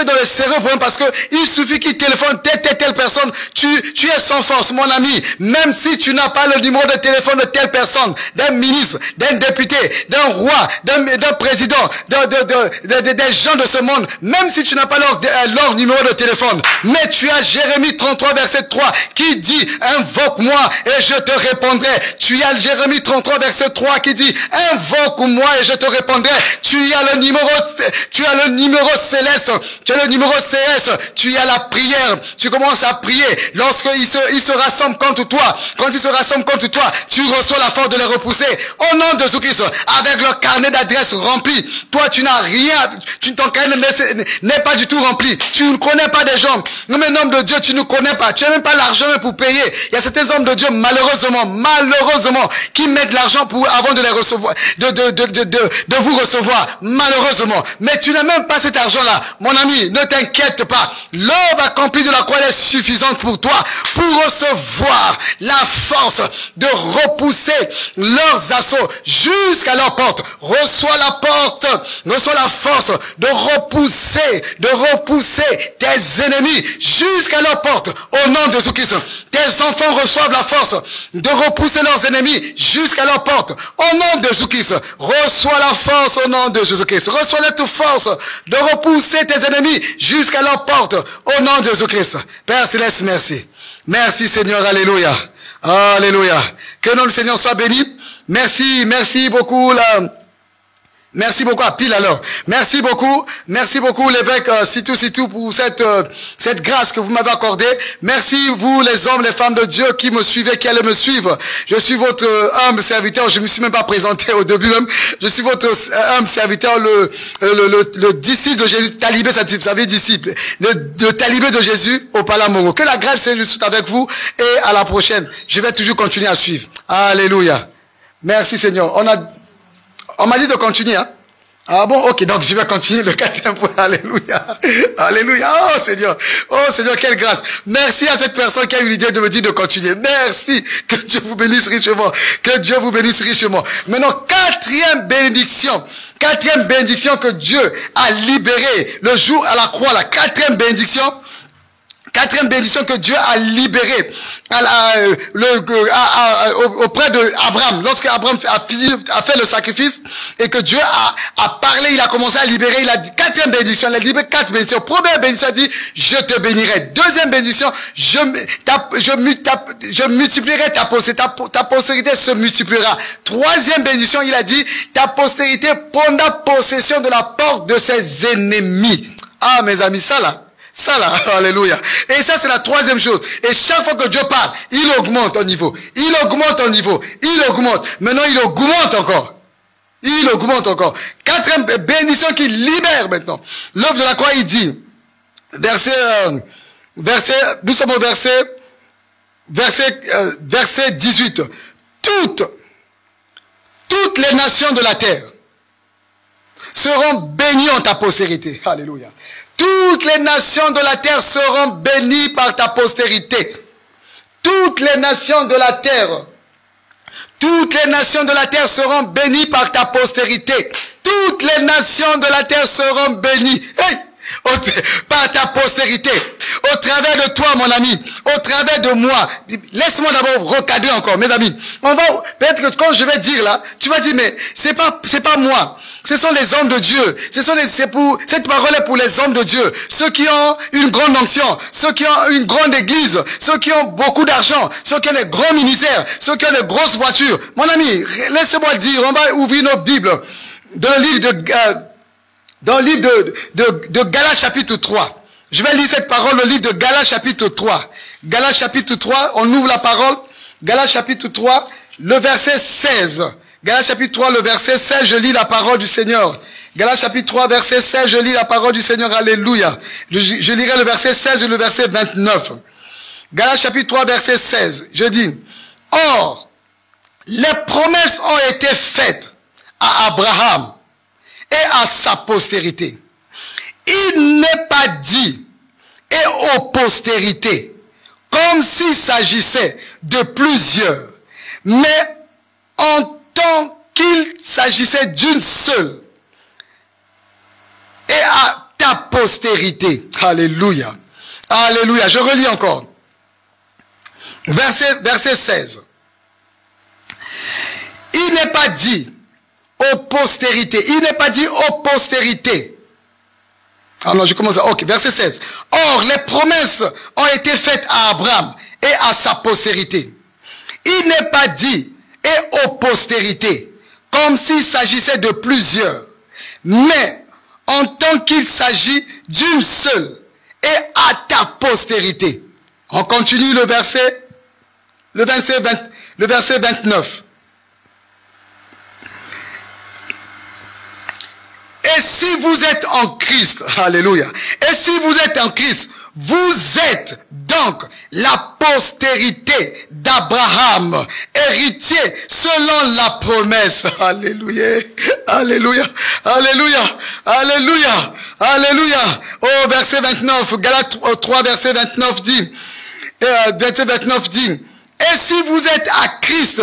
dans le sérieux problème parce que il suffit qu'ils téléphonent telle personne. Tu es sans force, mon ami. Même si tu n'as pas le numéro de téléphone de telle personne, d'un ministre, d'un député, d'un roi, d'un président, des gens de ce monde, même si tu n'as pas leur numéro de téléphone, mais tu as Jérémie 33 verset 3 qui dit, invoque-moi et je te répondrai. Tu as Jérémie 33 verset 3 qui dit, invoque-moi et je te répondrai. Tu as le numéro céleste. Tu as le numéro CS. Tu as la prière. Tu commences à prier. Lorsqu'ils se rassemblent contre toi, quand ils se rassemblent contre toi, tu reçois la force de les repousser. Au nom de Jésus-Christ, avec leur carnet d'adresse rempli, toi tu n'as rien, ton carnet n'est pas du tout rempli. Tu ne connais pas des gens. Non mais homme de Dieu, tu ne connais pas. Tu n'as même pas l'argent pour payer. Il y a certains hommes de Dieu, malheureusement, qui mettent l'argent avant de les recevoir, de vous recevoir. Malheureusement. Mais tu n'as même pas cet argent-là. Mon ami, ne t'inquiète pas. L'œuvre accomplie de la croix est suffisante pour toi, pour recevoir la force de repousser leurs assauts jusqu'à leur porte. Reçois la force de repousser tes ennemis jusqu'à leur porte. Au nom de Jésus-Christ. Tes enfants reçoivent la force de repousser leurs ennemis jusqu'à leur porte. Au nom de Jésus-Christ. Reçois la force au nom de Jésus-Christ. Reçois la force de repousser tes ennemis jusqu'à leur porte. Au nom de Jésus-Christ. Père Céleste, merci. Merci Seigneur, alléluia. Alléluia. Que le nom du Seigneur soit béni. Merci beaucoup Merci beaucoup, à pile alors. Merci beaucoup l'évêque Sitou pour cette grâce que vous m'avez accordée. Merci vous les hommes, les femmes de Dieu qui me suivez, qui allez me suivre. Je suis votre humble serviteur, je me suis même pas présenté au début même. Je suis votre humble serviteur, le disciple de Jésus, talibé, vous savez disciple, le talibé de Jésus au Palamoro. Que la grâce soit avec vous et à la prochaine. Je vais toujours continuer à suivre. Alléluia. Merci Seigneur. On m'a dit de continuer, hein? Ah bon, ok, donc je vais continuer le 4e point. Alléluia. Alléluia. Oh Seigneur, quelle grâce. Merci à cette personne qui a eu l'idée de me dire de continuer. Merci. Que Dieu vous bénisse richement. Que Dieu vous bénisse richement. Maintenant, 4e bénédiction que Dieu a libérée le jour à la croix, la 4e bénédiction que Dieu a libérée auprès d'Abraham. Lorsque Abraham a fait le sacrifice et que Dieu a parlé, il a commencé à libérer, il a dit 4e bénédiction, il a libéré 4 bénédictions. Première bénédiction, il a dit, je te bénirai. Deuxième bénédiction, je multiplierai ta postérité se multipliera. Troisième bénédiction, il a dit, ta postérité prendra possession de la porte de ses ennemis. Ah, mes amis, ça là, alléluia. Et ça, c'est la 3e chose. Et chaque fois que Dieu parle, il augmente en niveau. Il augmente. Maintenant, il augmente encore. 4e bénédiction qui libère maintenant. L'œuvre de la croix, il dit, nous sommes au verset 18. Toutes les nations de la terre seront bénies en ta postérité. Alléluia. Toutes les nations de la terre seront bénies par ta postérité. Toutes les nations de la terre seront bénies par ta postérité. Toutes les nations de la terre seront bénies par ta postérité. Au travers de toi, mon ami, au travers de moi. Laisse-moi d'abord recadrer encore, mes amis. Peut-être que quand je vais dire là, tu vas dire, mais c'est pas moi. Ce sont les hommes de Dieu. Cette parole est pour les hommes de Dieu. Ceux qui ont une grande onction, ceux qui ont une grande église, ceux qui ont beaucoup d'argent, ceux qui ont des grands ministères, ceux qui ont des grosses voitures. Mon ami, laissez-moi dire, on va ouvrir nos Bibles dans le livre de Galates chapitre 3. Je vais lire cette parole, le livre de Galates chapitre 3. Galates chapitre 3, on ouvre la parole. Galates chapitre 3, le verset 16. Galates chapitre 3, le verset 16, je lis la parole du Seigneur. Galates chapitre 3, verset 16, je lis la parole du Seigneur. Alléluia. Je lirai le verset 16 et le verset 29. Galates chapitre 3, verset 16. Je dis, or, les promesses ont été faites à Abraham et à sa postérité. Il n'est pas dit et aux postérités, comme s'il s'agissait de plusieurs, mais en tant qu'il s'agissait d'une seule, et à ta postérité. Alléluia. Alléluia. Je relis encore. Verset 16. Il n'est pas dit aux postérités. Il n'est pas dit aux postérités. Ah non, je commence. Ok, verset 16. Or, les promesses ont été faites à Abraham et à sa postérité. Il n'est pas dit et aux postérités, comme s'il s'agissait de plusieurs, mais en tant qu'il s'agit d'une seule, et à ta postérité. On continue le verset 29. Et si vous êtes en Christ, alléluia, et si vous êtes en Christ, vous êtes donc la postérité d'Abraham, héritier selon la promesse. Alléluia, alléluia, alléluia, alléluia, alléluia. Au verset 29, Galates 3, verset 29 dit, et si vous êtes à Christ,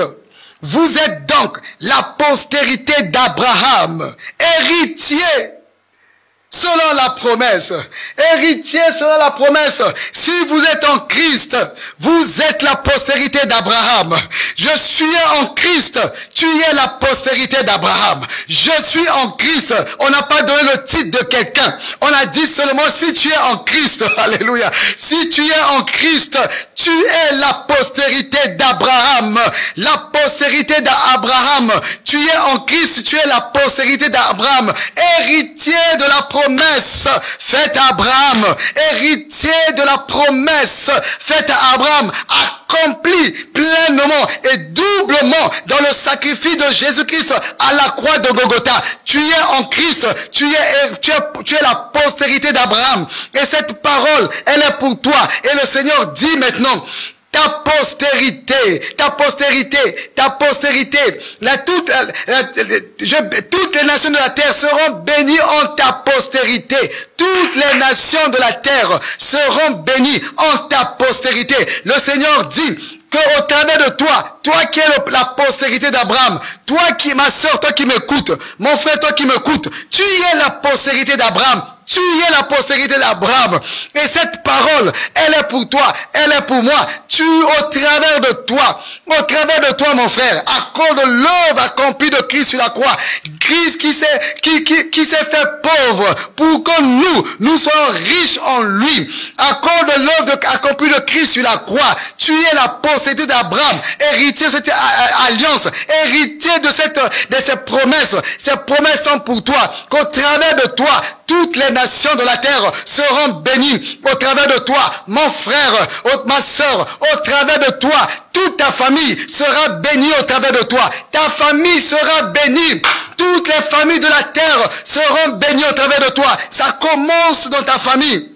vous êtes donc la postérité d'Abraham, héritier selon la promesse. Héritier selon la promesse. Si vous êtes en Christ, vous êtes la postérité d'Abraham. Je suis en Christ, tu es la postérité d'Abraham. Je suis en Christ. On n'a pas donné le titre de quelqu'un. On a dit seulement si tu es en Christ. Alléluia. Si tu es en Christ, tu es la postérité d'Abraham. La postérité d'Abraham. Tu es en Christ, tu es la postérité d'Abraham. Héritier de la promesse faite à Abraham. Héritier de la promesse faite à Abraham. Accompli pleinement et doublement dans le sacrifice de Jésus-Christ à la croix de Golgotha. Tu es en Christ, tu es la postérité d'Abraham. Et cette parole, elle est pour toi. Et le Seigneur dit maintenant, ta postérité, toutes les nations de la terre seront bénies en ta postérité. Toutes les nations de la terre seront bénies en ta postérité. Le Seigneur dit que au travers de toi, toi qui es la postérité d'Abraham, toi qui, ma soeur, toi qui m'écoutes, mon frère, toi qui m'écoutes, tu es la postérité d'Abraham. Tu es la postérité d'Abraham. Et cette parole, elle est pour toi, elle est pour moi. Au travers de toi, mon frère, à cause de l'œuvre accomplie de Christ sur la croix, Christ qui s'est fait pauvre pour que nous soyons riches en lui. À cause de l'œuvre accomplie de Christ sur la croix, tu es la postérité d'Abraham, héritier de cette alliance, héritier de ces promesses. Ces promesses sont pour toi, qu'au travers de toi, toutes les nations de la terre seront bénies. Au travers de toi, mon frère, ma soeur, au travers de toi, toute ta famille sera bénie au travers de toi. Ta famille sera bénie. Toutes les familles de la terre seront bénies au travers de toi. Ça commence dans ta famille.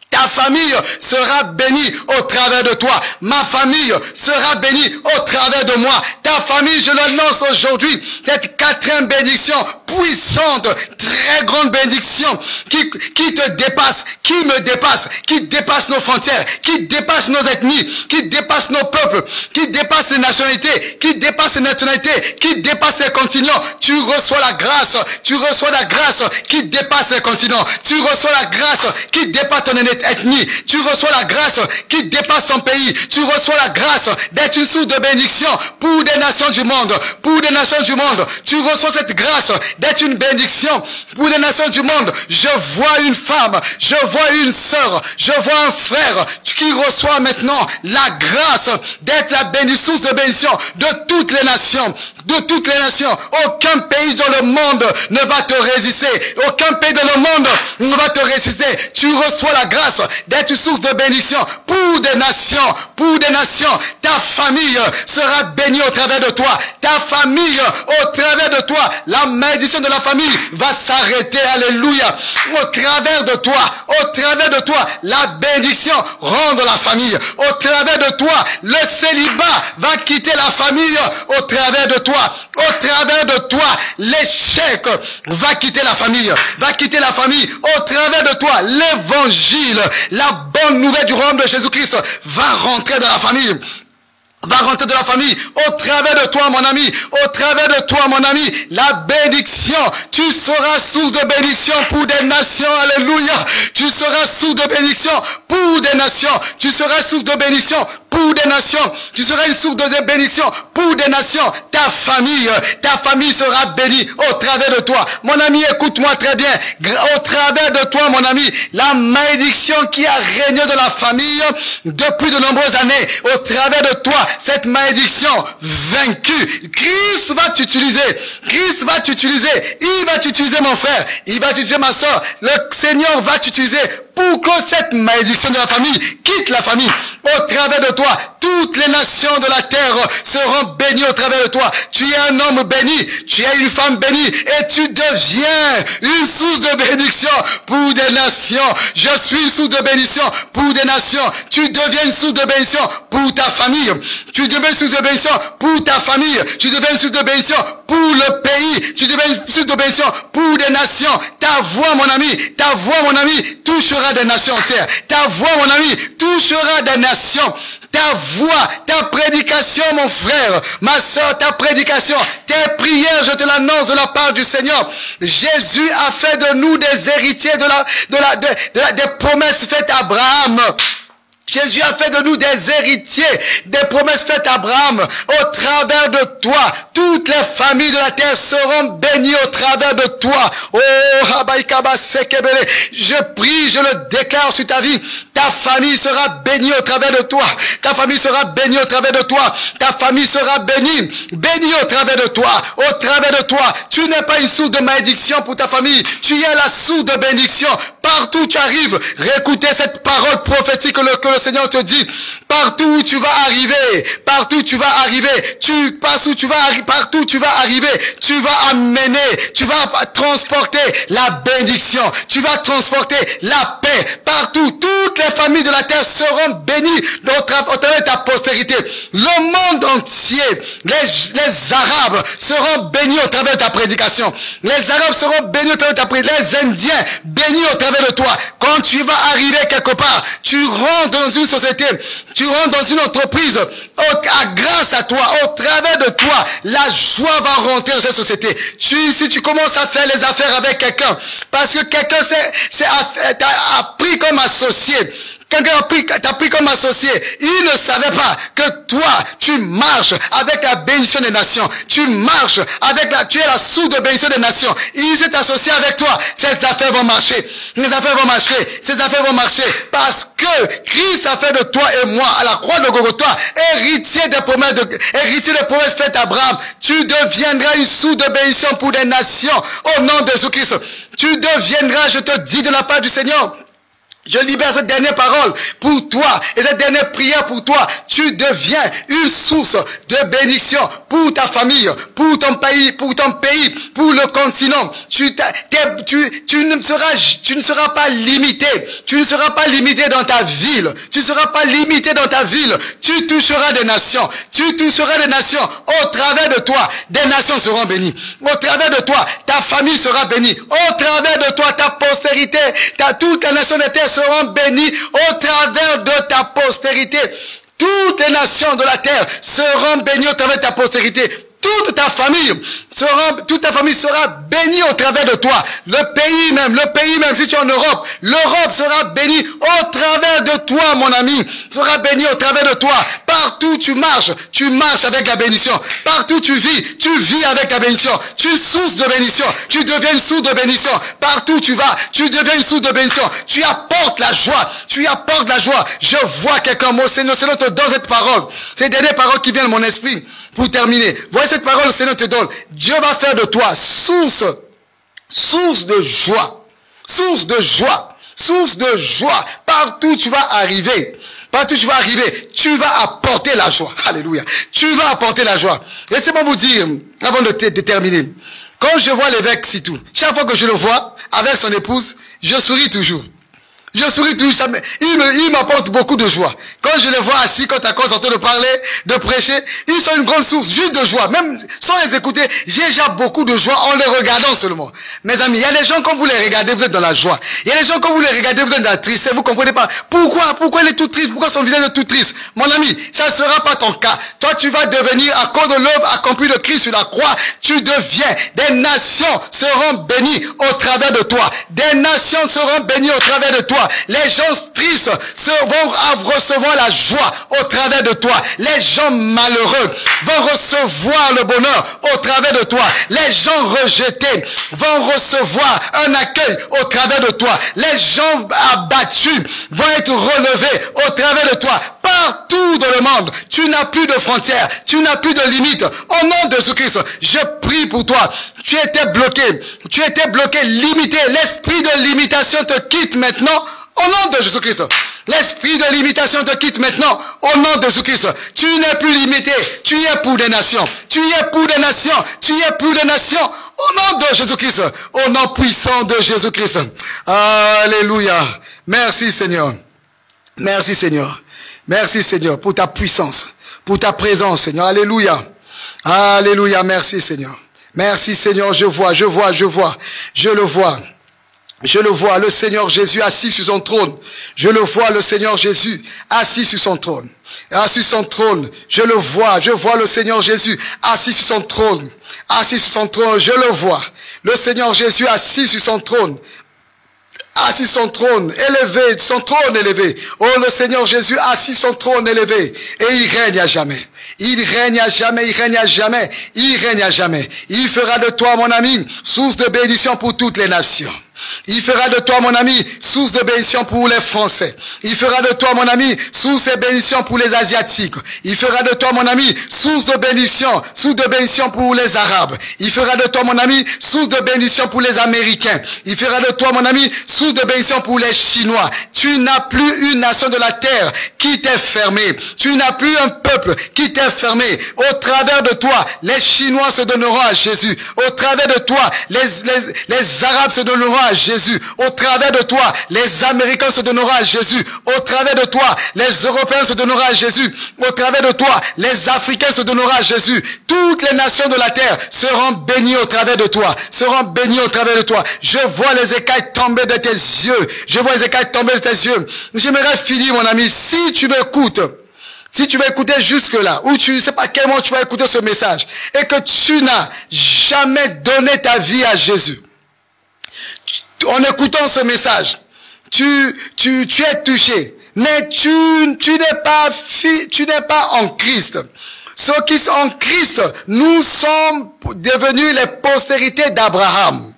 Ta famille sera bénie au travers de toi. Ma famille sera bénie au travers de moi. Ta famille, je l'annonce aujourd'hui, cette quatrième bénédiction puissante, très grande bénédiction qui te dépasse, qui me dépasse, qui dépasse nos frontières, qui dépasse nos ethnies, qui dépasse nos peuples, qui dépasse les nationalités, qui dépasse qui dépasse les continents. Tu reçois la grâce qui dépasse les continents. Tu reçois la grâce qui dépasse ton ethnie. Tu reçois la grâce qui dépasse ton pays. Tu reçois la grâce d'être une source de bénédiction pour des nations du monde. Pour des nations du monde. Tu reçois cette grâce d'être une bénédiction pour les nations du monde. Je vois une femme, je vois une sœur, je vois un frère qui reçoit maintenant la grâce d'être la source de bénédiction de toutes les nations. De toutes les nations. Aucun pays dans le monde ne va te résister. Aucun pays dans le monde ne va te résister. Tu reçois la grâce d'être une source de bénédiction pour des nations. Pour des nations. Ta famille sera bénie au travers de toi. Ta famille, au travers de toi, la malédiction de la famille va s'arrêter. Alléluia. Au travers de toi, la bénédiction rentre dans la famille. Au travers de toi, le célibat va quitter la famille. Au travers de toi, l'échec va quitter la famille. Au travers de toi, l'évangile, la bonne nouvelle du royaume de Jésus-Christ va rentrer dans la famille. Au travers de toi, mon ami, la bénédiction, tu seras source de bénédiction pour des nations, alléluia, tu seras source de bénédiction pour des nations, tu seras source de bénédiction pour des nations, ta famille sera bénie au travers de toi, mon ami, écoute-moi très bien, au travers de toi, mon ami, la malédiction qui a régné dans la famille depuis de nombreuses années, au travers de toi, cette malédiction vaincue, Christ va t'utiliser, il va t'utiliser mon frère, il va t'utiliser ma soeur, le Seigneur va t'utiliser pour que cette malédiction de la famille quitte la famille. Au travers de toi, toutes les nations de la terre seront bénies au travers de toi. Tu es un homme béni, tu es une femme bénie et tu deviens une source de bénédiction pour des nations. Je suis une source de bénédiction pour des nations. Tu deviens une source de bénédiction pour ta famille. Tu deviens une source de bénédiction pour ta famille. Tu deviens une source de bénédiction pour le pays. Tu deviens une source de bénédiction pour des nations. Ta voix, mon ami, touchera des nations entières. Ta voix, mon ami, touchera des nations. ta voix, ta prédication, mon frère, ma soeur, ta prédication, tes prières, je te l'annonce de la part du Seigneur. Jésus a fait de nous des héritiers des promesses faites à Abraham. Jésus a fait de nous des héritiers des promesses faites à Abraham. Au travers de toi, toutes les familles de la terre seront bénies au travers de toi. Oh, je prie, je le déclare sur ta vie. Ta famille sera bénie au travers de toi. Ta famille sera bénie au travers de toi. Ta famille sera bénie au travers de toi. Au travers de toi, tu n'es pas une source de malédiction pour ta famille. Tu es la source de bénédiction. Partout où tu arrives, réécoutez cette parole prophétique que le Seigneur te dit. Partout où tu vas arriver, partout où tu vas arriver, partout où tu vas arriver, tu vas amener, tu vas transporter la bénédiction, tu vas transporter la paix. Partout, toutes les familles de la terre seront bénies au travers de ta postérité. Le monde entier, les Arabes seront bénis au travers de ta prédication. Les Arabes seront bénis au travers de ta prédication. Les Indiens bénis au travers de toi. Quand tu vas arriver quelque part, tu rentres dans une société, tu rentres dans une entreprise, grâce à toi, au travers de toi, la joie va rentrer dans cette société. Si tu commences à faire les affaires avec quelqu'un, parce que quelqu'un t'a pris comme associé, quelqu'un t'a pris comme associé, il ne savait pas que toi, tu marches avec la bénédiction des nations. Tu marches tu es la source de bénédiction des nations. Il s'est associé avec toi. Ces affaires vont marcher. Les affaires vont marcher. Ces affaires vont marcher. Parce que Christ a fait de toi et moi, à la croix de Golgotha, héritier des promesses faites à Abraham. Tu deviendras une source de bénédiction pour des nations. Au nom de Jésus-Christ. Tu deviendras, je te dis de la part du Seigneur, je libère cette dernière parole pour toi et cette dernière prière pour toi. Tu deviens une source de bénédiction pour ta famille, pour ton pays, pour le continent. Tu ne seras pas limité. Tu ne seras pas limité dans ta ville. Tu ne seras pas limité dans ta ville. Tu toucheras des nations. Tu toucheras des nations. Au travers de toi, des nations seront bénies. Au travers de toi, ta famille sera bénie. Au travers de toi, ta postérité, toute la nation de terre seront bénies au travers de ta postérité. Toutes les nations de la terre seront bénies au travers de ta postérité. Toute ta famille sera bénie au travers de toi. Le pays même, si tu es en Europe, l'Europe sera bénie au travers de toi, mon ami. Sera bénie au travers de toi. Partout où tu marches avec la bénédiction. Partout où tu vis avec la bénédiction. Tu es source de bénédiction. Tu deviens une source de bénédiction. Partout où tu vas, tu deviens une source de bénédiction. Tu apportes la joie. Je vois quelqu'un, mon Seigneur te donne cette parole. C'est les dernières paroles qui viennent de mon esprit. Pour terminer, voyez cette parole, le Seigneur te donne. Dieu va faire de toi source de joie. Source de joie. Partout où tu vas arriver, tu vas apporter la joie. Alléluia. Tu vas apporter la joie. Laissez-moi vous dire, avant de terminer, quand je vois l'évêque Sitou, chaque fois que je le vois avec son épouse, je souris toujours. Il m'apporte beaucoup de joie. Quand je les vois assis, quand à cause en train de parler, de prêcher, ils sont une grande source juste de joie. Même sans les écouter, j'ai déjà beaucoup de joie en les regardant seulement. Mes amis, il y a des gens quand vous les regardez, vous êtes dans la joie. Il y a des gens quand vous les regardez, vous êtes dans la tristesse. Vous comprenez pas. Pourquoi il est tout triste? Pourquoi son visage est tout triste? Mon ami, ça ne sera pas ton cas. Toi, tu vas devenir, à cause de l'œuvre accomplie de Christ sur la croix, tu deviens. Des nations seront bénies au travers de toi. Des nations seront bénies au travers de toi. Les gens tristes vont recevoir la joie au travers de toi. Les gens malheureux vont recevoir le bonheur au travers de toi. Les gens rejetés vont recevoir un accueil au travers de toi. Les gens abattus vont être relevés au travers de toi. Partout dans le monde, tu n'as plus de frontières, tu n'as plus de limites. Au nom de Jésus-Christ, je prie pour toi. Tu étais bloqué, limité. L'esprit de limitation te quitte maintenant. Au nom de Jésus-Christ. L'esprit de limitation te quitte maintenant. Au nom de Jésus-Christ. Tu n'es plus limité. Tu es pour des nations. Au nom de Jésus-Christ. Au nom puissant de Jésus-Christ. Alléluia. Merci Seigneur. Merci Seigneur pour ta puissance. Pour ta présence Seigneur. Alléluia. Alléluia. Merci Seigneur. Je le vois. Je le vois, le Seigneur Jésus assis sur son trône. Je le vois, le Seigneur Jésus assis sur son trône. Assis sur son trône, je le vois. Je vois le Seigneur Jésus assis sur son trône. Assis sur son trône, je le vois. Le Seigneur Jésus assis sur son trône. Assis sur son trône, élevé, son trône élevé. Oh, le Seigneur Jésus assis sur son trône élevé. Et il règne à jamais. Il règne à jamais, il règne à jamais, il règne à jamais. Il fera de toi, mon ami, source de bénédiction pour toutes les nations. Il fera de toi, mon ami, source de bénédiction pour les Français. Il fera de toi, mon ami, source de bénédiction pour les Asiatiques. Il fera de toi, mon ami, source de bénédiction pour les Arabes. Il fera de toi, mon ami, source de bénédiction pour les Américains. Il fera de toi, mon ami, source de bénédiction pour les Chinois. Tu n'as plus une nation de la terre qui t'est fermée. Tu n'as plus un peuple qui t'est fermé. Au travers de toi, les Chinois se donneront à Jésus. Au travers de toi, les Arabes se donneront à Jésus. Au travers de toi, les Américains se donneront à Jésus. Au travers de toi, les Européens se donneront à Jésus. Au travers de toi, les Africains se donneront à Jésus. Toutes les nations de la terre seront bénies au travers de toi. Seront bénies au travers de toi. Je vois les écailles tomber de tes yeux. Je vois les écailles tomber de tes yeux. J'aimerais finir, mon ami, si tu m'écoutes. Si tu vas écouter jusque-là, ou tu ne sais pas à quel moment tu vas écouter ce message, et que tu n'as jamais donné ta vie à Jésus, en écoutant ce message, tu es touché, mais tu n'es pas en Christ. Ceux qui sont en Christ, nous sommes devenus les postérités d'Abraham.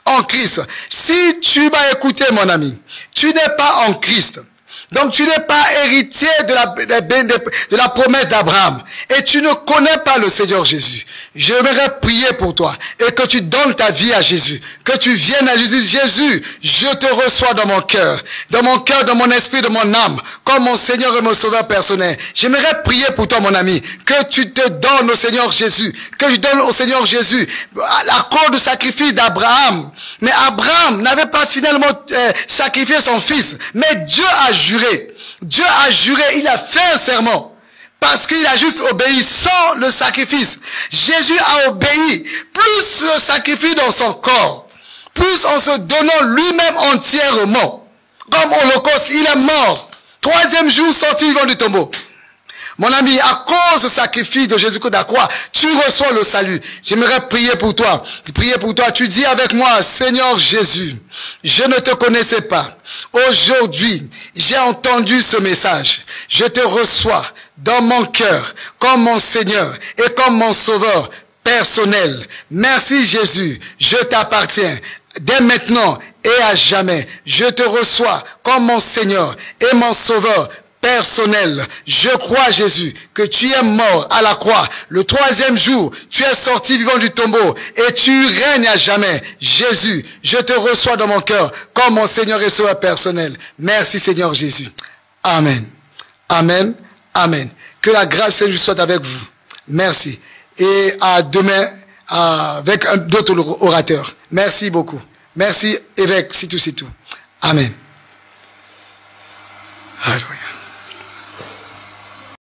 En Christ. Si tu vas écouter, mon ami, tu n'es pas en Christ. Donc tu n'es pas héritier de la promesse d'Abraham. Et tu ne connais pas le Seigneur Jésus. J'aimerais prier pour toi. Et que tu donnes ta vie à Jésus. Que tu viennes à Jésus. Jésus, je te reçois dans mon cœur. Dans mon cœur, dans mon esprit, dans mon âme. Comme mon Seigneur et mon Sauveur personnel. J'aimerais prier pour toi, mon ami. Que tu te donnes au Seigneur Jésus. Que tu donnes au Seigneur Jésus l'accord de sacrifice d'Abraham. Mais Abraham n'avait pas finalement sacrifié son fils. Mais Dieu a juré. Dieu a juré, il a fait un serment. Parce qu'il a juste obéi sans le sacrifice. Jésus a obéi. Plus le sacrifice dans son corps. Plus en se donnant lui-même entièrement. Comme holocauste, il est mort. 3e jour sorti vivant du tombeau. Mon ami, à cause du sacrifice de Jésus-Christ de la croix, tu reçois le salut. J'aimerais prier pour toi. Prier pour toi. Tu dis avec moi, Seigneur Jésus, je ne te connaissais pas. Aujourd'hui, j'ai entendu ce message. Je te reçois dans mon cœur comme mon Seigneur et comme mon Sauveur personnel. Merci Jésus, je t'appartiens. Dès maintenant et à jamais, je te reçois comme mon Seigneur et mon Sauveur personnel. Je crois, Jésus, que tu es mort à la croix. Le 3e jour, tu es sorti vivant du tombeau et tu règnes à jamais. Jésus, je te reçois dans mon cœur comme mon Seigneur et Sauveur personnel. Merci Seigneur Jésus. Amen. Amen. Amen. Que la grâce de Dieu soit avec vous. Merci. Et à demain avec d'autres orateurs. Merci beaucoup. Merci évêque, c'est tout. Amen. Alléluia.